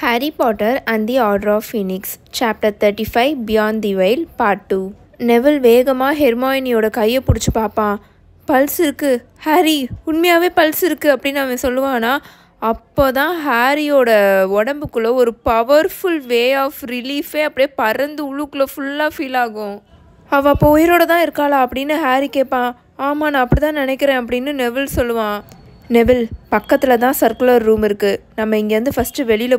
Harry Potter and the Order of Phoenix, Chapter 35 Beyond the Veil, Part 2. Neville வேகமாக ஹெர்மாயினியோட கையை பிடிச்சி பார்ப்பான். Pulse இருக்குது ஹாரி, உண்மையாகவே பல்ஸ் இருக்குது அப்படின்னு அவன் சொல்லுவானா. அப்போ தான் ஹாரியோட உடம்புக்குள்ளே ஒரு பவர்ஃபுல் வே ஆஃப் ரிலீஃபே அப்படியே பறந்து உள்ளுக்குள்ளே ஃபுல்லாக ஃபீல் ஆகும். அவள் அப்போ உயிரோடு தான் இருக்காளா அப்படின்னு ஹாரி கேட்பான். ஆமாம், நான் அப்படி தான் நினைக்கிறேன் அப்படின்னு நெவில் சொல்லுவான். நெவில், பக்கத்தில் தான் சர்க்குலர் ரூம் இருக்குது. நம்ம இங்கேருந்து ஃபஸ்ட்டு வெளியில்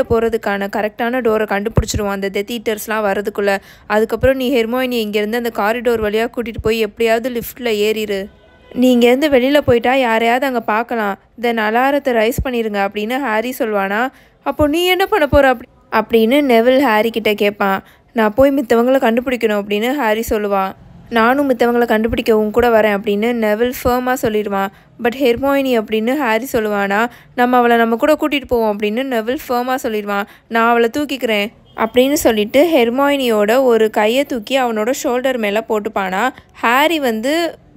போகிறதுக்கான கரெக்டான டோரை கண்டுபிடிச்சிடுவோம் அந்த டெத் ஈட்டர்ஸ்லாம் வரதுக்குள்ளே. அதுக்கப்புறம் நீ ஹெர்மாயினி இங்கேருந்து அந்த காரிடோர் வழியாக கூட்டிகிட்டு போய் எப்படியாவது லிஃப்ட்டில் ஏறிடு. நீ இங்கேருந்து வெளியில் போயிட்டா யாரையாவது அங்கே பார்க்கலாம். தென் அலாரத்தை ரைஸ் பண்ணிடுங்க அப்படின்னு ஹாரி சொல்வானா. அப்போது நீ என்ன பண்ண போகிற அப்படின்னு நெவில் ஹாரி கிட்டே கேட்பான். நான் போய் மித்தவங்களை கண்டுபிடிக்கணும் அப்படின்னு ஹாரி சொல்லுவான். நானும் மித்தவங்களை கண்டுபிடிக்கவும் கூட வரேன் அப்படின்னு நெவில் ஃபேமாக சொல்லிடுவான். பட் ஹெர்மாயினி அப்படின்னு ஹாரி சொல்லுவானா. அவளை நம்ம கூட கூட்டிகிட்டு போவோம் அப்படின்னு நெவில் ஃபேமாக சொல்லிடுவான். நான் அவளை தூக்கிக்கிறேன் அப்படின்னு சொல்லிட்டு ஹெர்மாயினியோட ஒரு கையை தூக்கி அவனோட ஷோல்டர் மேலே போட்டுப்பானா. ஹாரி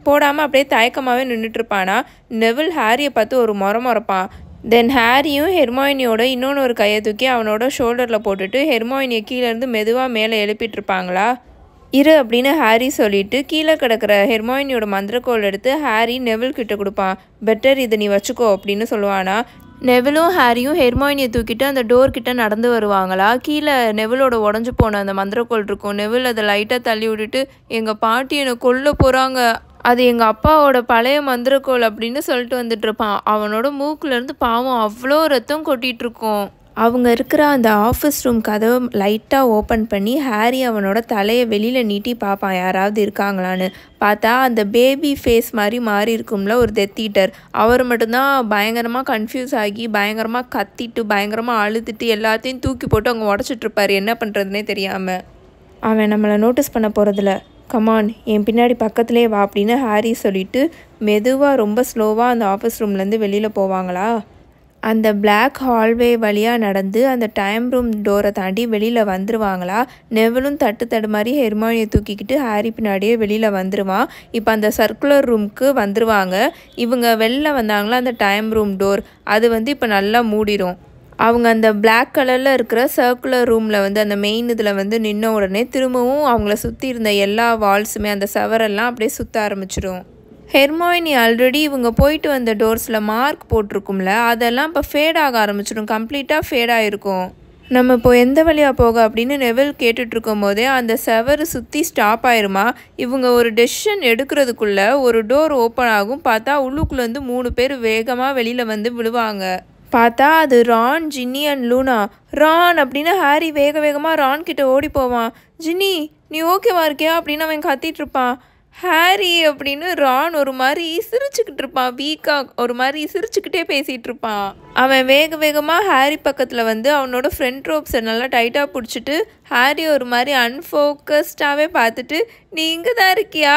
போடாமல் அப்படியே தயக்கமாகவே நின்றுட்டுருப்பானா. நெவில் ஹாரியை பார்த்து ஒரு முறைப்பான். தென் ஹாரியும் ஹெர்மாயினியோட இன்னொன்று ஒரு கையை தூக்கி அவனோட ஷோல்டரில் போட்டுட்டு ஹெர்மாயினியை கீழேருந்து மெதுவாக மேலே எழுப்பிட்டுருப்பாங்களா. இரு அப்படின்னு ஹாரி சொல்லிவிட்டு கீழே கிடக்கிற ஹெர்மாயினியோட மந்திரக்கோள் எடுத்து ஹாரி நெவில் கிட்ட கொடுப்பான். பெட்டர் இதை நீ வச்சுக்கோ அப்படின்னு சொல்லுவானா. நெவிலும் ஹாரியும் ஹெர்மாயினியை தூக்கிட்டு அந்த டோர் கிட்ட நடந்து வருவாங்களா. கீழே நெவிலோட உடஞ்சி போன அந்த மந்திரக்கோள் இருக்கும். நெவில் அதை லைட்டாக தள்ளி விட்டுட்டு எங்கள் பாட்டி என்னை கொல்ல போகிறாங்க, அது எங்கள் அப்பாவோட பழைய மந்திரக்கோள் அப்படின்னு சொல்லிட்டு வந்துட்டுருப்பான். அவனோட மூக்குலேருந்து பாவம் அவ்வளோ ரத்தம் கொட்டிகிட்ருக்கும். அவங்க இருக்கிற அந்த ஆஃபீஸ் ரூம் கதவை லைட்டாக ஓப்பன் பண்ணி ஹாரி அவனோட தலையை வெளியில் நீட்டி பார்ப்பான் யாராவது இருக்காங்களான்னு. பார்த்தா அந்த பேபி ஃபேஸ் மாதிரி மாறி இருக்கும்ல ஒரு டெத் ஈட்டர், அவர் மட்டும்தான் பயங்கரமாக கன்ஃபியூஸ் ஆகி பயங்கரமாக கத்திட்டு பயங்கரமாக அழுதுட்டு எல்லாத்தையும் தூக்கி போட்டு அவங்க உடச்சிட்ருப்பார் என்ன பண்ணுறதுனே தெரியாமல். அவன் நம்மளை நோட்டீஸ் பண்ண போகிறதில்ல, கமான் என் பின்னாடி பக்கத்துலேயே வா அப்படின்னு ஹாரி சொல்லிவிட்டு மெதுவாக ரொம்ப ஸ்லோவாக அந்த ஆஃபீஸ் ரூம்லேருந்து வெளியில் போவாங்களா. அந்த பிளாக் ஹால்வே வழியாக நடந்து அந்த டைம் ரூம் டோரை தாண்டி வெளியில் வந்துடுவாங்களா. நெவிலும் தட்டு மாதிரி ஹெர்மாயினியை தூக்கிக்கிட்டு ஹாரி பின்னாடியே வெளியில் வந்துடுவான். இப்போ அந்த சர்க்குலர் ரூமுக்கு வந்துடுவாங்க. இவங்க வெளில வந்தாங்களா அந்த டைம் ரூம் டோர் அது இப்போ நல்லா மூடிடும். அவங்க அந்த பிளாக் கலரில் இருக்கிற சர்க்குலர் ரூமில் அந்த மெயின் இதில் நின்ன உடனே திரும்பவும் அவங்கள சுற்றி இருந்த எல்லா வால்ஸுமே அந்த செவரெல்லாம் அப்படியே சுற்ற ஆரம்பிச்சிடும். ஹெர்மாயினி ஆல்ரெடி இவங்க போயிட்டு வந்த டோர்ஸில் மார்க் போட்டிருக்கும்ல, அதெல்லாம் இப்போ ஃபேட் ஆக ஆரம்பிச்சிடும், கம்ப்ளீட்டாக ஃபேடாக இருக்கும். நம்ம இப்போ எந்த வழியாக போக அப்படின்னு நெவில் கேட்டுட்ருக்கும் போதே அந்த செவரு சுற்றி ஸ்டாப் ஆயிருமா. இவங்க ஒரு டெசிஷன் எடுக்கிறதுக்குள்ளே ஒரு டோர் ஓப்பன் ஆகும். பார்த்தா உள்ளுக்குள்ளேருந்து 3 பேர் வேகமாக வெளியில் விழுவாங்க. பார்த்தா அது ரான், ஜின்னி அண்ட் லூனா. ரான் அப்படின்னு ஹாரி வேகமாக ரான் கிட்ட ஓடி போவான். ஜின்னி நீ ஓகேவா இருக்கியா அப்படின்னு அவன் கத்திகிட்ருப்பான். ஹாரி அப்படின்னு ரான் ஒரு மாதிரி சிரிச்சுக்கிட்டு இருப்பான், வீக்காக ஒரு மாதிரி சிரிச்சுக்கிட்டே பேசிகிட்டு இருப்பான். அவன் வேகமாக ஹாரி பக்கத்தில் அவனோட ஃப்ரண்ட் ரோப்ஸை நல்லா டைட்டாக பிடிச்சிட்டு ஹாரி ஒரு மாதிரி அன்ஃபோக்கஸ்டாகவே பார்த்துட்டு நீ இங்கே தான் இருக்கியா,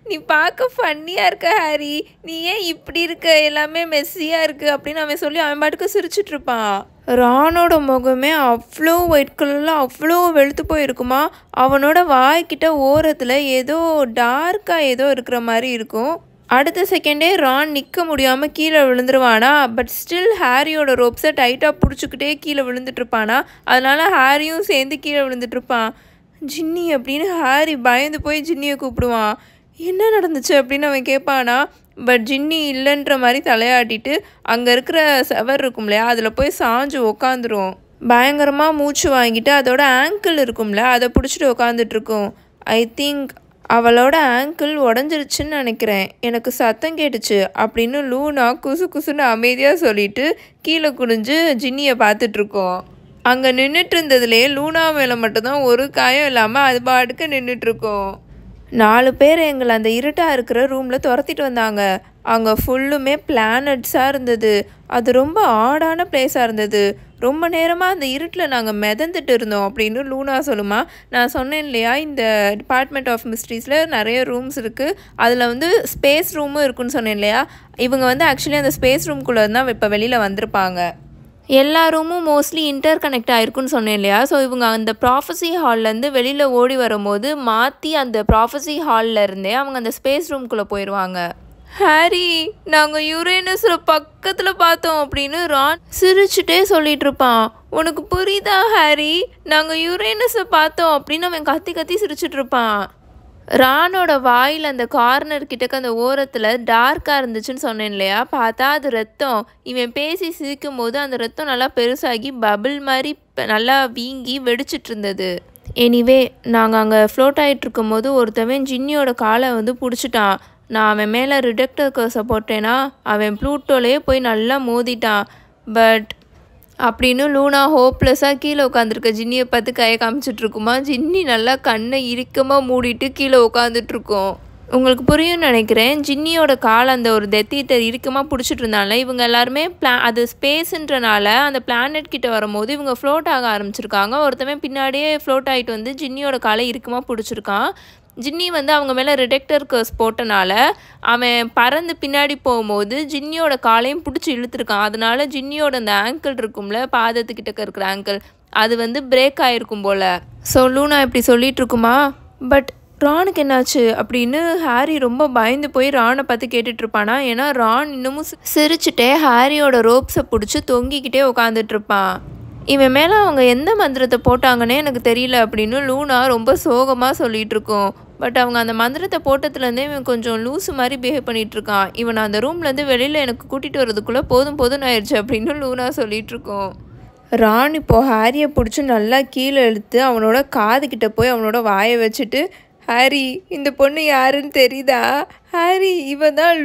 நீ பார்க்க ஃபன்னியாக இருக்க ஹாரி, நீ ஏன் இப்படி இருக்க, எல்லாமே மெஸ்ஸியாக இருக்குது அப்படின்னு அவன் சொல்லி அவன் பாட்டுக்கு சிரிச்சிட்ருப்பான். ரானோட முகமே அவ்வளோ ஒயிட் கலரில் அவ்வளோ வெளுத்து போயிருக்குமா. அவனோட வாய்க்கிட்ட ஓரத்தில் ஏதோ டார்க்காக ஏதோ இருக்கிற மாதிரி இருக்கும். அடுத்த செகண்டே ரான் நிற்க முடியாமல் கீழே விழுந்துருவானா. பட் ஸ்டில் ஹாரியோட ரோப்ஸை டைட்டாக பிடிச்சிக்கிட்டே கீழே விழுந்துட்டுருப்பானா. அதனால் ஹாரியும் சேர்ந்து கீழே விழுந்துட்டுருப்பான். ஜின்னி அப்படின்னு ஹாரி பயந்து போய் ஜின்னியை கூப்பிடுவான். என்ன நடந்துச்சு அப்படின்னு அவன் கேட்பானா. பட் ஜின்னி இல்லைன்ற மாதிரி தலையாட்டிட்டு அங்கே இருக்கிற செவர் இருக்கும் இல்லையா அதில் போய் சாஞ்சு உக்காந்துரும். பயங்கரமாக மூச்சு வாங்கிட்டு அதோட ஆங்கிள் இருக்கும்ல அதை பிடிச்சிட்டு உக்காந்துட்ருக்கும். ஐ திங்க் அவளோட ஆங்கிள் உடஞ்சிருச்சுன்னு நினைக்கிறேன், எனக்கு சத்தம் கேட்டுச்சு அப்படின்னு லூனா குசுன்னு அமைதியாக சொல்லிட்டு கீழே குனிஞ்சு ஜின்னியை பார்த்துட்ருக்கோம். அங்கே நின்றுட்டு இருந்ததுலேயே லூனா மேலே மட்டும்தான் ஒரு காயம் இல்லாமல் அது பாட்டுக்கு நின்றுட்டுருக்கோம். 4 பேர் எங்களை அந்த இருட்டாக இருக்கிற ரூமில் துரத்திட்டு வந்தாங்க. அங்கே ஃபுல்லுமே பிளானட்ஸாக இருந்தது. அது ரொம்ப ஆடான பிளேஸாக இருந்தது. ரொம்ப நேரமாக அந்த இருட்டில் நாங்கள் மிதந்துட்டு இருந்தோம் அப்படின்னு லூனா சொல்லுமா. நான் சொன்னேன் இல்லையா இந்த டிபார்ட்மெண்ட் ஆஃப் மிஸ்ட்ரீஸில் நிறைய ரூம்ஸ் இருக்குது, அதில் ஸ்பேஸ் ரூமும் இருக்குன்னு சொன்னேன் இல்லையா. இவங்க ஆக்சுவலி அந்த ஸ்பேஸ் ரூம்குள்ளே தான் இப்போ வெளியில் வந்திருப்பாங்க. எல்லா ரூமும் மோஸ்ட்லி இன்டர் கனெக்ட் ஆகிருக்குன்னு சொன்னேன் இல்லையா. ஸோ இவங்க அந்த ப்ராஃபஸி ஹால்லேருந்து வெளியில் ஓடி வரும்போது மாற்றி அந்த ப்ராஃபஸி ஹாலில் இருந்தே அவங்க அந்த ஸ்பேஸ் ரூம்குள்ளே போயிடுவாங்க. ஹாரி நாங்கள் யுரேனஸில் பக்கத்தில் பார்த்தோம் அப்படின்னு ரான் சிரிச்சுட்டே சொல்லிட்டு இருப்பான். உனக்கு புரியுதா ஹாரி, நாங்கள் யுரேனஸை பார்த்தோம் அப்படின்னு அவன் கத்தி கத்தி சிரிச்சுட்டு இருப்பான். ரானோட வாயில் அந்த கார்னர் கிட்டக்க அந்த ஓரத்தில் டார்க்காக இருந்துச்சுன்னு சொன்னேன் இல்லையா, பார்த்தா அது ரத்தம். இவன் பேசி சிரிக்கும் போது அந்த ரத்தம் நல்லா பெருசாகி பபிள் மாதிரி நல்லா வீங்கி வெடிச்சிட்டு இருந்தது. எனிவே நாங்கள் அங்கே ஃப்ளோட் ஆகிட்டு இருக்கும் போது ஒருத்தவன் ஜின்னியோட காலை வந்து பிடிச்சிட்டான். நான் அவன் மேலே ரிடக்டர் கர்ஸை போட்டேன்னா அவன் ப்ளூட்டோலேயே போய் நல்லா மோதிட்டான். பட் அப்படின்னு லூனா ஹோப்லெஸ்ஸாக கீழே உட்காந்துருக்க ஜின்னியை பார்த்து கையை காமிச்சிட்ருக்குமா. ஜின்னி நல்லா கண்ணை இறுக்கமாக மூடிட்டு கீழே உட்காந்துட்ருக்கோம். உங்களுக்கு புரியும்னு நினைக்கிறேன். ஜின்னியோட கால் அந்த ஒரு டெத்தீட்டர் இறுக்கமாக பிடிச்சிட்டு இருந்தால இவங்க எல்லாருமே அது ஸ்பேஸுன்றனால அந்த பிளானட் கிட்ட வரும்போது இவங்க ஃப்ளோட் ஆக ஆரம்பிச்சிருக்காங்க. ஒருத்தவன் பின்னாடியே ஃப்ளோட் ஆகிட்டு வந்து ஜின்னியோட காலை இறுக்கமாக பிடிச்சிருக்கான். ஜின்னி வந்து அவங்க மேலே ரிடக்டர் கர்ஸ் போட்டனால அவன் பறந்து பின்னாடி போகும்போது ஜின்னியோட காலையும் பிடிச்சி இழுத்துருக்கான். அதனால ஜின்னியோட அந்த ஆங்கிள் இருக்கும்ல, பாதத்துக்கிட்ட இருக்கிற ஆங்கிள், அது வந்து பிரேக் ஆகிருக்கும் போல். ஸோ லூனா இப்படி சொல்லிட்டு இருக்குமா. பட் ரானுக்கு என்னாச்சு அப்படின்னு ஹாரி ரொம்ப பயந்து போய் ரானை பார்த்து கேட்டுட்ருப்பானா. ஏன்னா ரான் இன்னமும் சிரிச்சுட்டே ஹாரியோட ரோப்ஸை பிடிச்சி தொங்கிக்கிட்டே உட்காந்துட்ருப்பான். இவன் மேலே அவங்க எந்த மந்திரத்தை போட்டாங்கன்னே எனக்கு தெரியல அப்படின்னு லூனா ரொம்ப சோகமாக சொல்லிகிட்டு இருக்கோம். பட் அவங்க அந்த மந்திரத்தை போட்டதுலேருந்தே இவன் கொஞ்சம் லூஸு மாதிரி பிஹேவ் பண்ணிகிட்ருக்கான். இவன் அந்த ரூம்லேருந்து வெளியில் எனக்கு கூட்டிகிட்டு வரதுக்குள்ளே போதும் ஆயிடுச்சு அப்படின்னு லூனா சொல்லிகிட்ருக்கோம். ரான் இப்போது ஹாரியை பிடிச்சி நல்லா கீழே இழுத்து அவனோட காதுகிட்ட போய் அவனோட வாயை வச்சுட்டு, ஹாரி இந்த பொண்ணு யாருன்னு தெரியுதா? ஹாரி இவன் தான்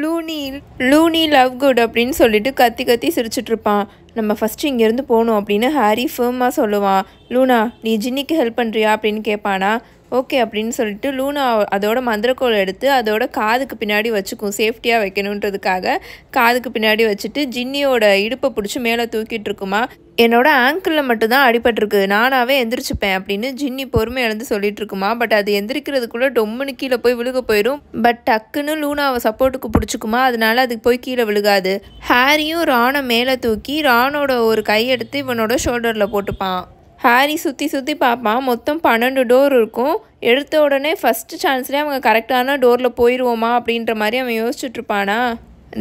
லூனி லவ்குட் அப்படின்னு சொல்லிட்டு கத்தி கத்தி சிரிச்சிட்ருப்பான். நம்ம ஃபஸ்ட்டு இங்கேருந்து போகணும் அப்படின்னு ஹாரி ஃபேமாக சொல்லுவான். லூனா நீ ஜின்னிக்கு ஹெல்ப் பண்ணுறியா அப்படின்னு கேட்பானா. ஓகே அப்படின்னு சொல்லிட்டு லூனா அதோட மந்திரக்கோளை எடுத்து அதோட காதுக்கு பின்னாடி வச்சுக்கும். சேஃப்டியாக வைக்கணுன்றதுக்காக காதுக்கு பின்னாடி வச்சுட்டு ஜின்னியோட இடுப்பை பிடிச்சி மேலே தூக்கிட்டு இருக்குமா. என்னோட ஆங்கிளில் மட்டும்தான் அடிபட்டிருக்கு, நானாகவே எந்திரிச்சுப்பேன் அப்படின்னு ஜின்னி பொறுமை எழுந்து சொல்லிட்டு இருக்குமா. பட் அது எந்திரிக்கிறதுக்குள்ளே டொம்முன்னு கீழே போய் விழுக போயிடும். பட் டக்குன்னு லூனாவை சப்போர்ட்டுக்கு பிடிச்சிக்குமா, அதனால அதுக்கு போய் கீழே விழுகாது. ஹாரியும் ரானை மேலே தூக்கி ரானோட ஒரு கையெடுத்து இவனோட ஷோல்டரில் போட்டுப்பான். ஹாரி சுற்றி பார்ப்பான். மொத்தம் 12 டோர் இருக்கும். எடுத்த உடனே ஃபஸ்ட்டு சான்ஸ்லேயே அவங்க கரெக்டான டோரில் போயிடுவோமா அப்படின்ற மாதிரி அவன் யோசிச்சுட்ருப்பானா.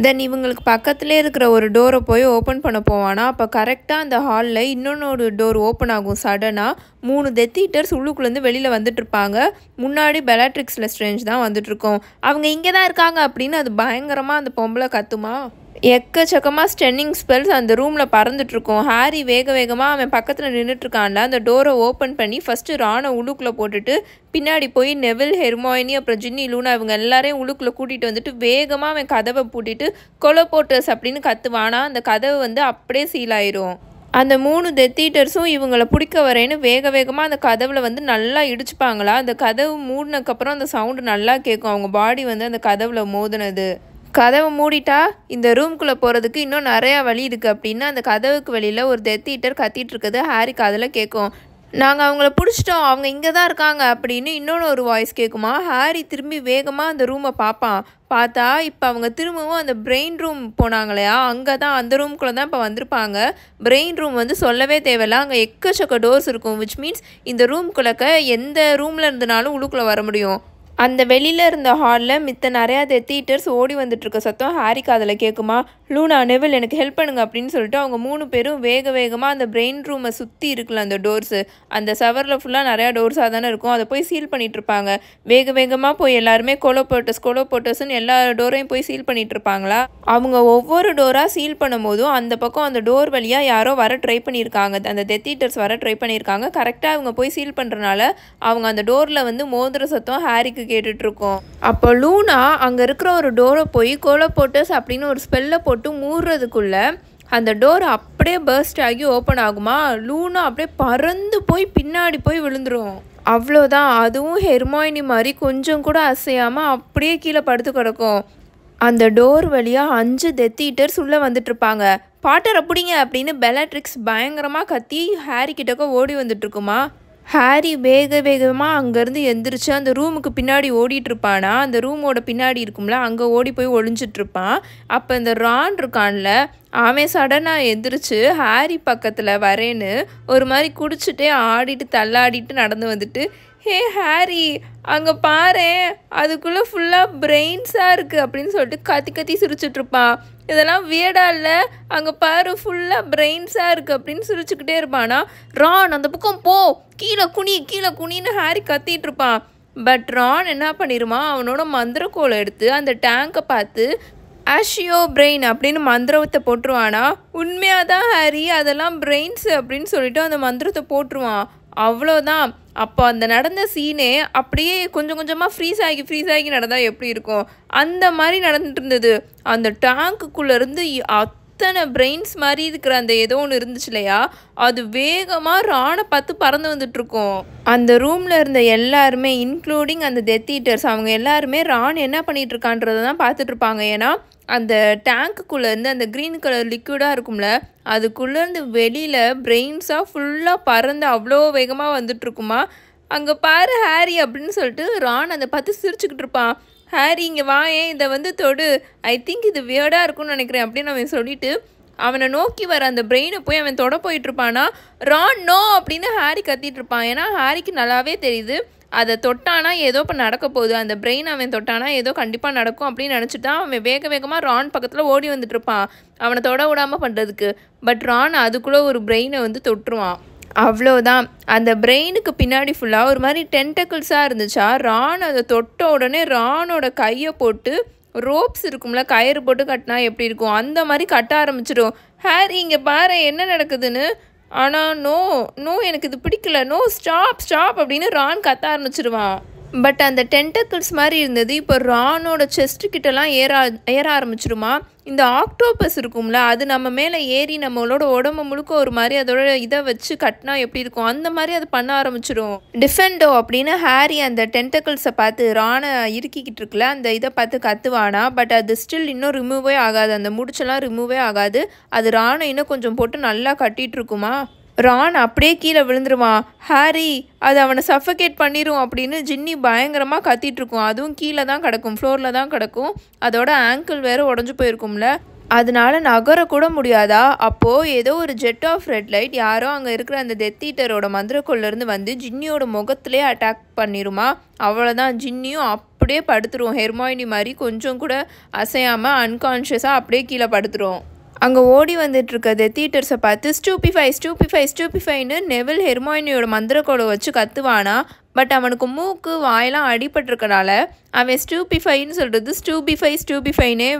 தென் இவங்களுக்கு பக்கத்துலேயே இருக்கிற ஒரு டோரை போய் ஓப்பன் பண்ண போவானா. அப்போ கரெக்டாக அந்த ஹாலில் இன்னொன்று டோர் ஓப்பன் ஆகும். சடனாக 3 டெத் ஈட்டர்ஸ் உள்ளுக்குள்ளேருந்து வெளியில் வந்துட்டுருப்பாங்க. முன்னாடி பெலாட்ரிக்ஸ் லெஸ்ட்ரேஞ்ச் தான் வந்துட்டுருக்கோம். அவங்க இங்கே தான் இருக்காங்க அப்படின்னு அது பயங்கரமாக அந்த பொம்பளை கத்துமா. எக்கச்சக்கமாக ஸ்டென்னிங் ஸ்பெல்ஸ் அந்த ரூமில் பறந்துட்டுருக்கோம். ஹாரி வேகமாக அவன் பக்கத்தில் நின்றுட்டுருக்கான்ல அந்த டோரை ஓப்பன் பண்ணி ஃபஸ்ட்டு ரானை உள்ளுக்குள்ளே போட்டுட்டு பின்னாடி போய் நெவில், ஹெர்மாயினி, அப்புறம் ஜின்னி, லூனா இவங்க எல்லாரையும் உள்ளுக்குள்ளே கூட்டிகிட்டு வந்துட்டு வேகமாக அவன் கதவை பூட்டிட்டு கொலோபோட்டர்ஸ் அப்படின்னு கத்துவானா. அந்த கதவு வந்து அப்படியே சீல் ஆயிரும். அந்த 3 டெத் ஈட்டர்ஸும் இவங்களை பிடிக்க வரேன்னு வேகமாக அந்த கதவில் வந்து நல்லா இடிச்சுப்பாங்களா. அந்த கதவு மூடினதுக்கப்புறம் அந்த சவுண்டு நல்லா கேட்கும். அவங்க பாடி வந்து அந்த கதவில் மோதினது. கதவை மூடிட்டா இந்த ரூம்குள்ளே போகிறதுக்கு இன்னும் நிறையா வழி இருக்குது அப்படின்னு அந்த கதவுக்கு வெளியில் ஒரு டெத் ஈட்டர் கத்திட்டு இருக்குது. ஹாரி காதில் கேட்கும். நாங்கள் அவங்கள பிடிச்சிட்டோம், அவங்க இங்கே தான் இருக்காங்க அப்படின்னு இன்னொன்று ஒரு வாய்ஸ் கேட்குமா. ஹாரி திரும்பி வேகமாக அந்த ரூமை பார்ப்பான். பார்த்தா இப்போ அவங்க திரும்பவும் அந்த பிரெயின் ரூம் போனாங்களையா, அங்கே தான் அந்த ரூம்குள்ளே தான் இப்போ வந்திருப்பாங்க. பிரெயின் ரூம் வந்து சொல்லவே தேவையில்ல, அங்கே எக்கச்சக்க டோர்ஸ் இருக்கும். விச் மீன்ஸ் இந்த ரூம்குள்ளக்க எந்த ரூமில் இருந்தனாலும் உள்ளுக்குள்ளே வர முடியும். அந்த வெளியில் இருந்த ஹாலில் மித்த நிறையா டெத் ஈட்டர்ஸ் ஓடி வந்துட்டுருக்க சத்தம் ஹாரி காதில் கேட்குமா. லூனா, நெவில் எனக்கு ஹெல்ப் பண்ணுங்க அப்படின்னு சொல்லிட்டு அவங்க 3 பேரும் வேகமாக அந்த பிரெயின் ரூமை சுற்றி இருக்குல்ல அந்த டோர்ஸு, அந்த சவரில் ஃபுல்லாக நிறையா டோர்ஸாக தானே இருக்கும், அதை போய் சீல் பண்ணிகிட்ருப்பாங்க. வேகமாக போய் எல்லாருமே கொலோபோட்டர்ஸ்ன்னு எல்லா டோரையும் போய் சீல் பண்ணிகிட்ருப்பாங்களா. அவங்க ஒவ்வொரு டோராக சீல் பண்ணும் போதும் அந்த பக்கம் அந்த டோர் வழியாக யாரோ வர ட்ரை பண்ணியிருக்காங்க, அந்த டெத் ஈட்டர்ஸ் வர ட்ரை பண்ணியிருக்காங்க. கரெக்டாக அவங்க போய் சீல் பண்ணுறனால அவங்க அந்த டோரில் வந்து மோதிர சத்தம் ஹாரிக்கு கேட்டுட்ருக்கோம். அப்போ லூனா அங்கே இருக்கிற ஒரு டோரை போய் கொலோபோட்டர்ஸ் அப்படின்னு ஒரு ஸ்பெல்லை போட்டு மூடுறதுக்குள்ள அந்த டோர் அப்படியே பர்ஸ்ட் ஆகி ஓப்பன் ஆகுமா. லூனா அப்படியே பறந்து போய் பின்னாடி போய் விழுந்துரும். அவ்வளோதான். அதுவும் ஹெர்மாயினி மாதிரி கொஞ்சம் கூட அசையாமல் அப்படியே கீழே படுத்து கிடக்கும். அந்த டோர் வழியாக 5 டெத் ஈட்டர்ஸ் உள்ளே வந்துட்டுருப்பாங்க. பாட்டர் அப்படிங்க அப்படின்னு பெலாட்ரிக்ஸ் பயங்கரமாக கத்தி ஹாரி கிட்டக்க ஓடி வந்துட்டுருக்குமா. ஹாரி வேகமாக அங்கேருந்து எந்திரிச்சு அந்த ரூமுக்கு பின்னாடி ஓடிட்டுருப்பானா. அந்த ரூமோட பின்னாடி இருக்கும்ல, அங்கே ஓடி போய் ஒளிஞ்சிட்ருப்பான். அப்போ இந்த ரான் இருக்கான்ல, அவன் சடனாக எந்திரிச்சு ஹாரி பக்கத்தில் வரேன்னு ஒரு மாதிரி குடிச்சிட்டே ஆடிட்டு தள்ளாடிட்டு நடந்து வந்துட்டு, ஹே ஹாரி, அங்கே பாரேன், அதுக்குள்ளே ஃபுல்லாக பிரெயின்ஸாக இருக்குது அப்படின்னு சொல்லிட்டு கத்தி கத்தி சிரிச்சிட்ருப்பான். இதெல்லாம் வியர்டா இல்லை, அங்கே பாரு ஃபுல்லாக பிரெயின்ஸாக இருக்குது அப்படின்னு சிரிச்சுக்கிட்டே இருப்பானா. ரான் அந்த பக்கம் போ, கீழே குனின்னு ஹாரி கத்திட்டு இருப்பான். பட் ரான் என்ன பண்ணிடுமா, அவனோட மந்திரக்கோலை எடுத்து அந்த டேங்கை பார்த்து ஆஷியோ பிரெயின் அப்படின்னு மந்திரத்தை போட்டுருவானா. உண்மையாக தான் ஹாரி, அதெல்லாம் பிரெயின்ஸு அப்படின்னு சொல்லிட்டு அந்த மந்திரத்தை போட்டுருவான். அவ்வளோதான். அப்போ அந்த நடந்த சீனே அப்படியே கொஞ்சம் கொஞ்சமாக ஃப்ரீஸ் ஆகி நடந்தால் எப்படி இருக்கும், அந்த மாதிரி நடந்துட்டு இருந்தது. அந்த டேங்க்குள்ளேருந்து அத்தனை பிரெயின்ஸ் மாதிரி இருக்கிற அந்த ஏதோ ஒன்று இருந்துச்சு இல்லையா, அது வேகமாக ரானை பார்த்து பறந்து வந்துட்டுருக்கோம். அந்த ரூமில் இருந்த எல்லாருமே இன்க்ளூடிங் அந்த டெத் ஈட்டர்ஸ், அவங்க எல்லாருமே ரான் என்ன பண்ணிகிட்டு இருக்கான்றதை தான் பார்த்துட்ருப்பாங்க. ஏன்னா அந்த டேங்க்குள்ளேருந்து அந்த க்ரீன் கலர் லிக்விடாக இருக்கும்ல, அதுக்குள்ளேருந்து வெளியில் பிரெயின்ஸாக ஃபுல்லாக பறந்து அவ்வளோ வேகமாக வந்துட்டுருக்குமா. அங்கே பாரு ஹாரி அப்படின்னு சொல்லிட்டு ரான் அதை பார்த்து சிரிச்சுக்கிட்டு இருப்பான். ஹாரி இங்கே வாயே, இதை தொடு, ஐ திங்க் இது வியர்டாக இருக்கும்னு நினைக்கிறேன் அப்படின்னு அவன் சொல்லிட்டு அவனை நோக்கி வர அந்த பிரெயினை போய் அவன் தொட போயிட்டுருப்பானா. ரான் நோ அப்படின்னு ஹாரி கத்திட்டு இருப்பான். ஏன்னா ஹாரிக்கு நல்லாவே தெரியுது அதை தொட்டானா ஏதோ இப்போ நடக்க போகுது, அந்த பிரெயின் அவன் தொட்டானா ஏதோ கண்டிப்பாக நடக்கும் அப்படின்னு நினச்சிட்டு தான் அவன் வேகமாக ரான் பக்கத்தில் ஓடி வந்துட்டுருப்பான் அவனை தொட விடாமல் பண்ணுறதுக்கு. பட் ரான் அதுக்குள்ளே ஒரு பிரெயினை தொட்டுருவான். அவ்வளோதான். அந்த பிரெயினுக்கு பின்னாடி ஃபுல்லாக ஒரு மாதிரி டென்டக்கிள்ஸாக இருந்துச்சா. ரான் அதை தொட்ட உடனே ரானோட கையை போட்டு ரோப்ஸ் இருக்கும்ல, கயிறு போட்டு கட்டினா எப்படி இருக்கும் அந்த மாதிரி கட்ட ஆரம்பிச்சிடும். ஹாரி இங்கே பாரு என்ன நடக்குதுன்னு. ஆனால் நோ எனக்கு இது பிடிக்கல, நோ ஸ்டாப் அப்படின்னு ரான் கத்த ஆரம்பிச்சிடுவான். பட் அந்த டென்டக்கிள்ஸ் மாதிரி இருந்தது இப்போ ரானோட செஸ்ட் கிட்டலாம் ஏற ஆரம்பிச்சிருமா. இந்த ஆக்டோபஸ் இருக்கும்ல, அது நம்ம மேலே ஏறி நம்மளோட உடம்பு முழுக்க ஒரு மாதிரி அதோட இதை வச்சு கட்டினா எப்படி இருக்கும் அந்த மாதிரி அது பண்ண ஆரம்பிச்சிடும். டிஃபெண்டோ அப்படின்னு ஹாரி அந்த டென்டக்கிள்ஸை பார்த்து ரானை இறுக்கிக்கிட்டு இருக்குல்ல அந்த இதை பார்த்து கத்துவானா. பட் அது ஸ்டில் இன்னும் ரிமூவே ஆகாது, அந்த முடிச்செல்லாம் ரிமூவே ஆகாது. அது ரானை இன்னும் கொஞ்சம் போட்டு நல்லா கட்டிகிட்டு இருக்குமா. ரான் அப்படியே கீழே விழுந்துருவான். ஹாரி அது அவனை சஃபகேட் பண்ணிடும் அப்படின்னு ஜின்னி பயங்கரமாக கத்திகிட்ருக்கும். அதுவும் கீழே தான் கிடக்கும், ஃப்ளோரில் தான் கிடக்கும். அதோட ஆங்கிள் வேறு உடஞ்சி போயிருக்கும்ல, அதனால நகரக்கூட முடியாதா. அப்போது ஏதோ ஒரு ஜெட் ஆஃப் ரெட் லைட் யாரோ அங்கே இருக்கிற அந்த டெத் ஈட்டரோட மந்திரக்கோள்லேருந்து ஜின்னியோட முகத்திலே அட்டாக் பண்ணிடுமா. அவ்வளோதான், ஜின்னியும் அப்படியே படுத்துருவோம். ஹெர்மாயினி மாதிரி கொஞ்சம் கூட அசையாமல் அன்கான்ஷியஸாக அப்படியே கீழே படுத்துரும். அங்கே ஓடி வந்துட்டுருக்க டெத் ஈட்டர்ஸை பார்த்து ஸ்டூபிஃபைன்னு நெவில் ஹெர்மாயினியோட மந்திரக்கோளை வச்சு கத்துவானா. பட் அவனுக்கு மூக்கு வாயெல்லாம் அடிபட்டிருக்கனால அவன் ஸ்டூபிஃபைன்னு சொல்கிறது ஸ்டூபிஃபைனே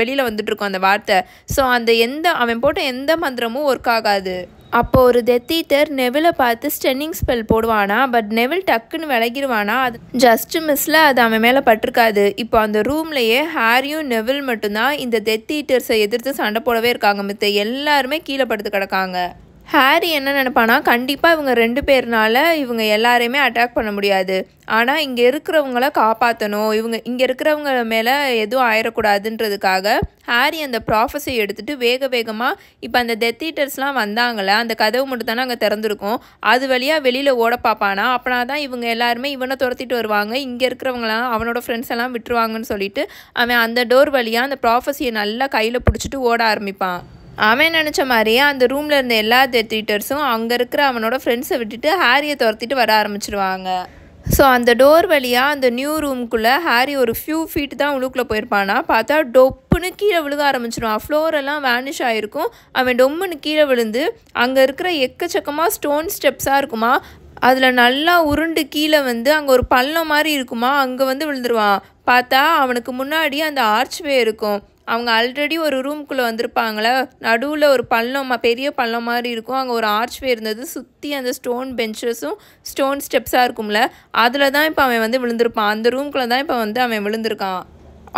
வெளியில் வந்துட்டுருக்கோம் அந்த வார்த்தை. ஸோ அந்த அவன் போட்ட எந்த மந்திரமும் ஒர்க் ஆகாது. அப்போது ஒரு டெத் ஈட்டர் நெவிலை பார்த்து ஸ்டென்னிங் ஸ்பெல் போடுவானா. பட் நெவில் டக்குன்னு விலகிடுவானா. அது ஜஸ்ட் மிஸ்ல அது அவன் மேலே பட்டிருக்காது. இப்போ அந்த ரூம்லேயே ஹாரியும் நெவில் மட்டும்தான் இந்த டெத் ஈட்டர்ஸை எதிர்த்து சண்டை போடவே இருக்காங்க. மித்த எல்லாருமே கீழே படுத்து கிடக்காங்க. ஹாரி என்ன நினைப்பானா, கண்டிப்பாக இவங்க 2 பேர்னால இவங்க எல்லாரையுமே அட்டாக் பண்ண முடியாது, ஆனால் இங்கே இருக்கிறவங்கள காப்பாற்றணும், இங்கே இருக்கிறவங்க மேலே எதுவும் ஆயிடக்கூடாதுன்றதுக்காக ஹாரி அந்த ப்ராஃபஸை எடுத்துகிட்டு வேகமாக இப்போ அந்த டெத் ஈட்டர்ஸ்லாம் வந்தாங்களே அந்த கதவு மட்டும் தானே அங்கே திறந்துருக்கும், அது வழியாக வெளியில் ஓட பார்ப்பானா. அப்படின்னா தான் இவங்க எல்லாருமே இவனை துரத்திட்டு வருவாங்க, இங்கே இருக்கிறவங்களாம் அவனோட ஃப்ரெண்ட்ஸ் எல்லாம் விட்டுருவாங்கன்னு சொல்லிட்டு அவன் அந்த டோர் வழியாக அந்த ப்ராஃபஸியை நல்லா கையில் பிடிச்சிட்டு ஓட ஆரம்பிப்பான். அவன் நினச்ச மாதிரியே அந்த ரூமில் இருந்த எல்லா டெத் ஈட்டர்ஸும் அங்கே இருக்கிற அவனோட ஃப்ரெண்ட்ஸை விட்டுட்டு ஹாரியை துரத்திட்டு வர ஆரம்பிச்சிடுவாங்க. ஸோ அந்த டோர் வழியாக அந்த நியூ ரூமுக்குள்ளே ஹாரி ஒரு ஃபியூ ஃபீட் தான் உள்ளுக்குள்ளே போயிருப்பானா. பார்த்தா டொப்புன்னு கீழே விழுக ஆரம்பிச்சிடுவான். ஃப்ளோரெல்லாம் வேனிஷ் ஆகிருக்கும். அவன் டொம்முன்னு கீழே விழுந்து அங்கே இருக்கிற எக்கச்சக்கமாக ஸ்டோன் ஸ்டெப்ஸாக இருக்குமா, அதில் நல்லா உருண்டு கீழே அங்கே ஒரு பள்ளம் மாதிரி இருக்குமா, அங்கே விழுந்துருவான். பார்த்தா அவனுக்கு முன்னாடி அந்த ஆர்ச்வே இருக்கும். அவங்க ஆல்ரெடி ஒரு ரூம்குள்ளே வந்திருப்பாங்களே, நடுவில் ஒரு பள்ளம், பெரிய பள்ளம் மாதிரி இருக்கும், அங்கே ஒரு ஆர்ச்வே இருந்தது, சுற்றி அந்த ஸ்டோன் பெஞ்சஸும் ஸ்டோன் ஸ்டெப்ஸாக இருக்கும்ல, அதில் தான் இப்போ அவன் விழுந்திருப்பான். அந்த ரூம்குள்ளே தான் இப்போ அவன் விழுந்திருக்கான்.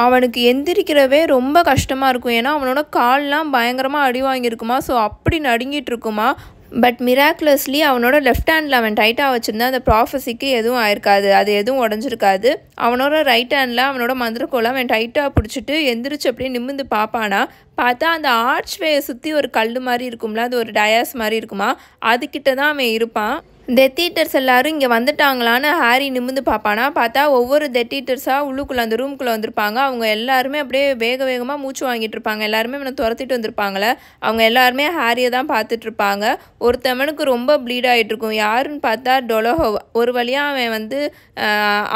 அவனுக்கு எந்திரிக்கிறவே ரொம்ப கஷ்டமாக இருக்கும். ஏன்னா அவனோட கால்லாம் பயங்கரமாக அடி வாங்கியிருக்குமா. ஸோ அப்படி நடுங்கிட்டு இருக்குமா. பட் மிராக்குலஸ்லி அவனோட லெஃப்ட் ஹேண்டில் அவன் டைட்டாக வச்சுருந்தா அந்த ப்ராஃபஸிக்கு எதுவும் ஆயிருக்காது, அது எதுவும் உடஞ்சிருக்காது. அவனோட ரைட் ஹேண்டில் அவனோட மந்திரக்கோலை அவன் டைட்டாக பிடிச்சிட்டு எந்திரிச்சு அப்படியே நிமிந்து பார்ப்பானா. பார்த்தா அந்த ஆர்ச்வேயை சுற்றி ஒரு கல் மாதிரி இருக்கும்ல, அது ஒரு டயாஸ் மாதிரி இருக்குமா, அதுக்கிட்ட தான் அவன் இருப்பான். டெத் ஈட்டர்ஸ் எல்லாரும் இங்கே வந்துட்டாங்களான்னு ஹாரி நிமிர்ந்து பார்ப்பானா. பார்த்தா ஒவ்வொரு டெத் ஈட்டர்ஸாக உள்ளுக்குள்ளே அந்த ரூம்குள்ளே வந்திருப்பாங்க. அவங்க எல்லாருமே அப்படியே வேகமாக மூச்சு வாங்கிட்டு இருப்பாங்க. எல்லாருமே இவனை துரத்திட்டு வந்திருப்பாங்களே. அவங்க எல்லாருமே ஹாரியை தான் பார்த்துட்டு இருப்பாங்க. ஒருத்தவனுக்கு ரொம்ப ப்ளீட் ஆகிட்டு இருக்கும். யாருன்னு பார்த்தா டொலோஹோ. ஒரு வழியாக அவன் வந்து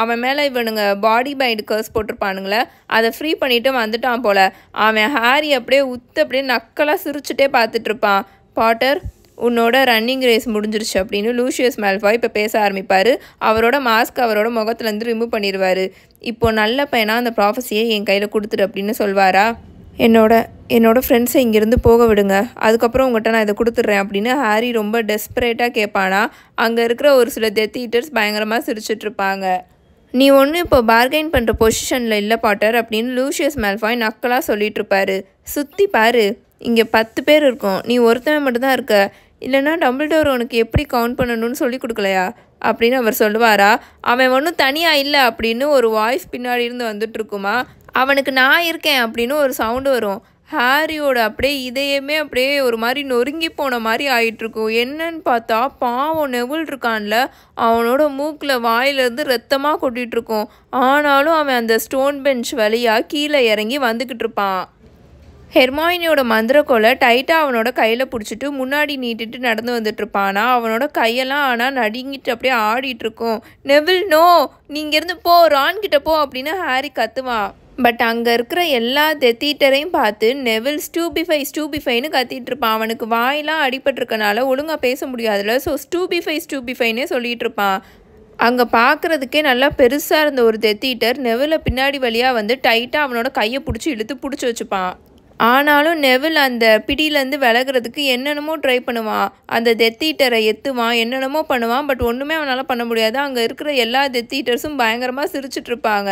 அவன் மேலே இவனுங்க பாடி பைண்ட் கர்ஸ் போட்டிருப்பானுங்களே, அதை ஃப்ரீ பண்ணிவிட்டு வந்துட்டான் போல். அவன் ஹாரி அப்படியே அப்படியே நக்கலாக சிரிச்சுட்டே பார்த்துட்டு இருப்பான். பாட்டர், உன்னோட ரன்னிங் ரேஸ் முடிஞ்சிருச்சு அப்படின்னு லூஷியஸ் மேல்ஃபாய் இப்போ பேச ஆரம்பிப்பார். அவரோட மாஸ்க் அவரோட முகத்துலேருந்து ரிமூவ் பண்ணிடுவார். இப்போது நல்ல பையனாக அந்த ப்ராஃபஸியை என் கையில் கொடுத்துட்டு அப்படின்னு சொல்வாரா. என்னோட ஃப்ரெண்ட்ஸை இங்கேருந்து போக விடுங்க, அதுக்கப்புறம் உங்கள்கிட்ட நான் இதை கொடுத்துட்றேன் அப்படின்னு ஹாரி ரொம்ப டெஸ்பரேட்டாக கேட்பானா. அங்கே இருக்கிற ஒரு சில டெத் ஈட்டர்ஸ் பயங்கரமாக சிரிச்சிட்ருப்பாங்க. நீ ஒன்று இப்போ பார்கெயின் பண்ணுற பொசிஷனில் இல்லை பாட்டர் அப்படின்னு லூஷியஸ் மேல்ஃபாய் நக்கலாக சொல்லிகிட்ருப்பாரு. சுற்றி பாரு, இங்கே 10 பேர் இருக்கோம், நீ ஒருத்தவன் மட்டும்தான் இருக்க. இல்லைனா டம்பிள்டோர் உனக்கு எப்படி கவுண்ட் பண்ணணும்னு சொல்லி கொடுக்கலையா அப்படின்னு அவர் சொல்லுவாரா. அவன் ஒன்றும் தனியாக இல்லை அப்படின்னு ஒரு வாய்ஸ் பின்னாடி இருந்து வந்துட்டுருக்குமா. அவனுக்கு நான் இருக்கேன் அப்படின்னு ஒரு சவுண்டு வரும். ஹாரியோட அப்படியே இதயமே அப்படியே ஒரு மாதிரி நொறுங்கி போன மாதிரி ஆகிட்டுருக்கும். என்னன்னு பார்த்தா பாவம் நெவில் இருக்கான்ல, அவனோட மூக்கில் வாயிலேருந்து ரத்தமாக கொட்டிகிட்ருக்கும். ஆனாலும் அவன் அந்த ஸ்டோன் பெஞ்ச் வழியாக கீழே இறங்கி வந்துக்கிட்டு இருப்பான். ஹெர்மாயினியோட மந்திரக்கோலை டைட்டாக அவனோட கையில் பிடிச்சிட்டு முன்னாடி நீட்டிட்டு நடந்து வந்துட்டுருப்பானா. அவனோட கையெல்லாம் ஆனால் நடுங்கிட்டு அப்படியே ஆடிட்டுருக்கும். நெவில், நோ, நீ இங்கேருந்து போ, ரான்கிட்ட போ அப்படின்னு ஹாரி கத்துவான். பட் அங்கே இருக்கிற எல்லா டெத் ஈட்டரையும் பார்த்து நெவில் ஸ்டூபிஃபைன்னு கத்திட்டு இருப்பான். அவனுக்கு வாயெல்லாம் அடிபட்டிருக்கனால ஒழுங்காக பேச முடியாதுல்ல. ஸோ ஸ்டூபிஃபைன்னே சொல்லிகிட்டு இருப்பான். அங்கே பார்க்குறதுக்கே நல்லா பெருசாக இருந்த ஒரு டெத் ஈட்டர் நெவிலை பின்னாடி வழியாக வந்து டைட்டாக அவனோட கையை பிடிச்சி வச்சுப்பான். ஆனாலும் நெவில் அந்த பிடியிலேருந்து விலகிறதுக்கு என்னென்னமோ ட்ரை பண்ணுவான். அந்த டெத் ஈட்டரை எத்துவான், என்னென்னமோ பண்ணுவான். பட் ஒன்றுமே அவனால் பண்ண முடியாது. அங்கே இருக்கிற எல்லா டெத் ஈட்டர்ஸும் பயங்கரமாக சிரிச்சிட்ருப்பாங்க.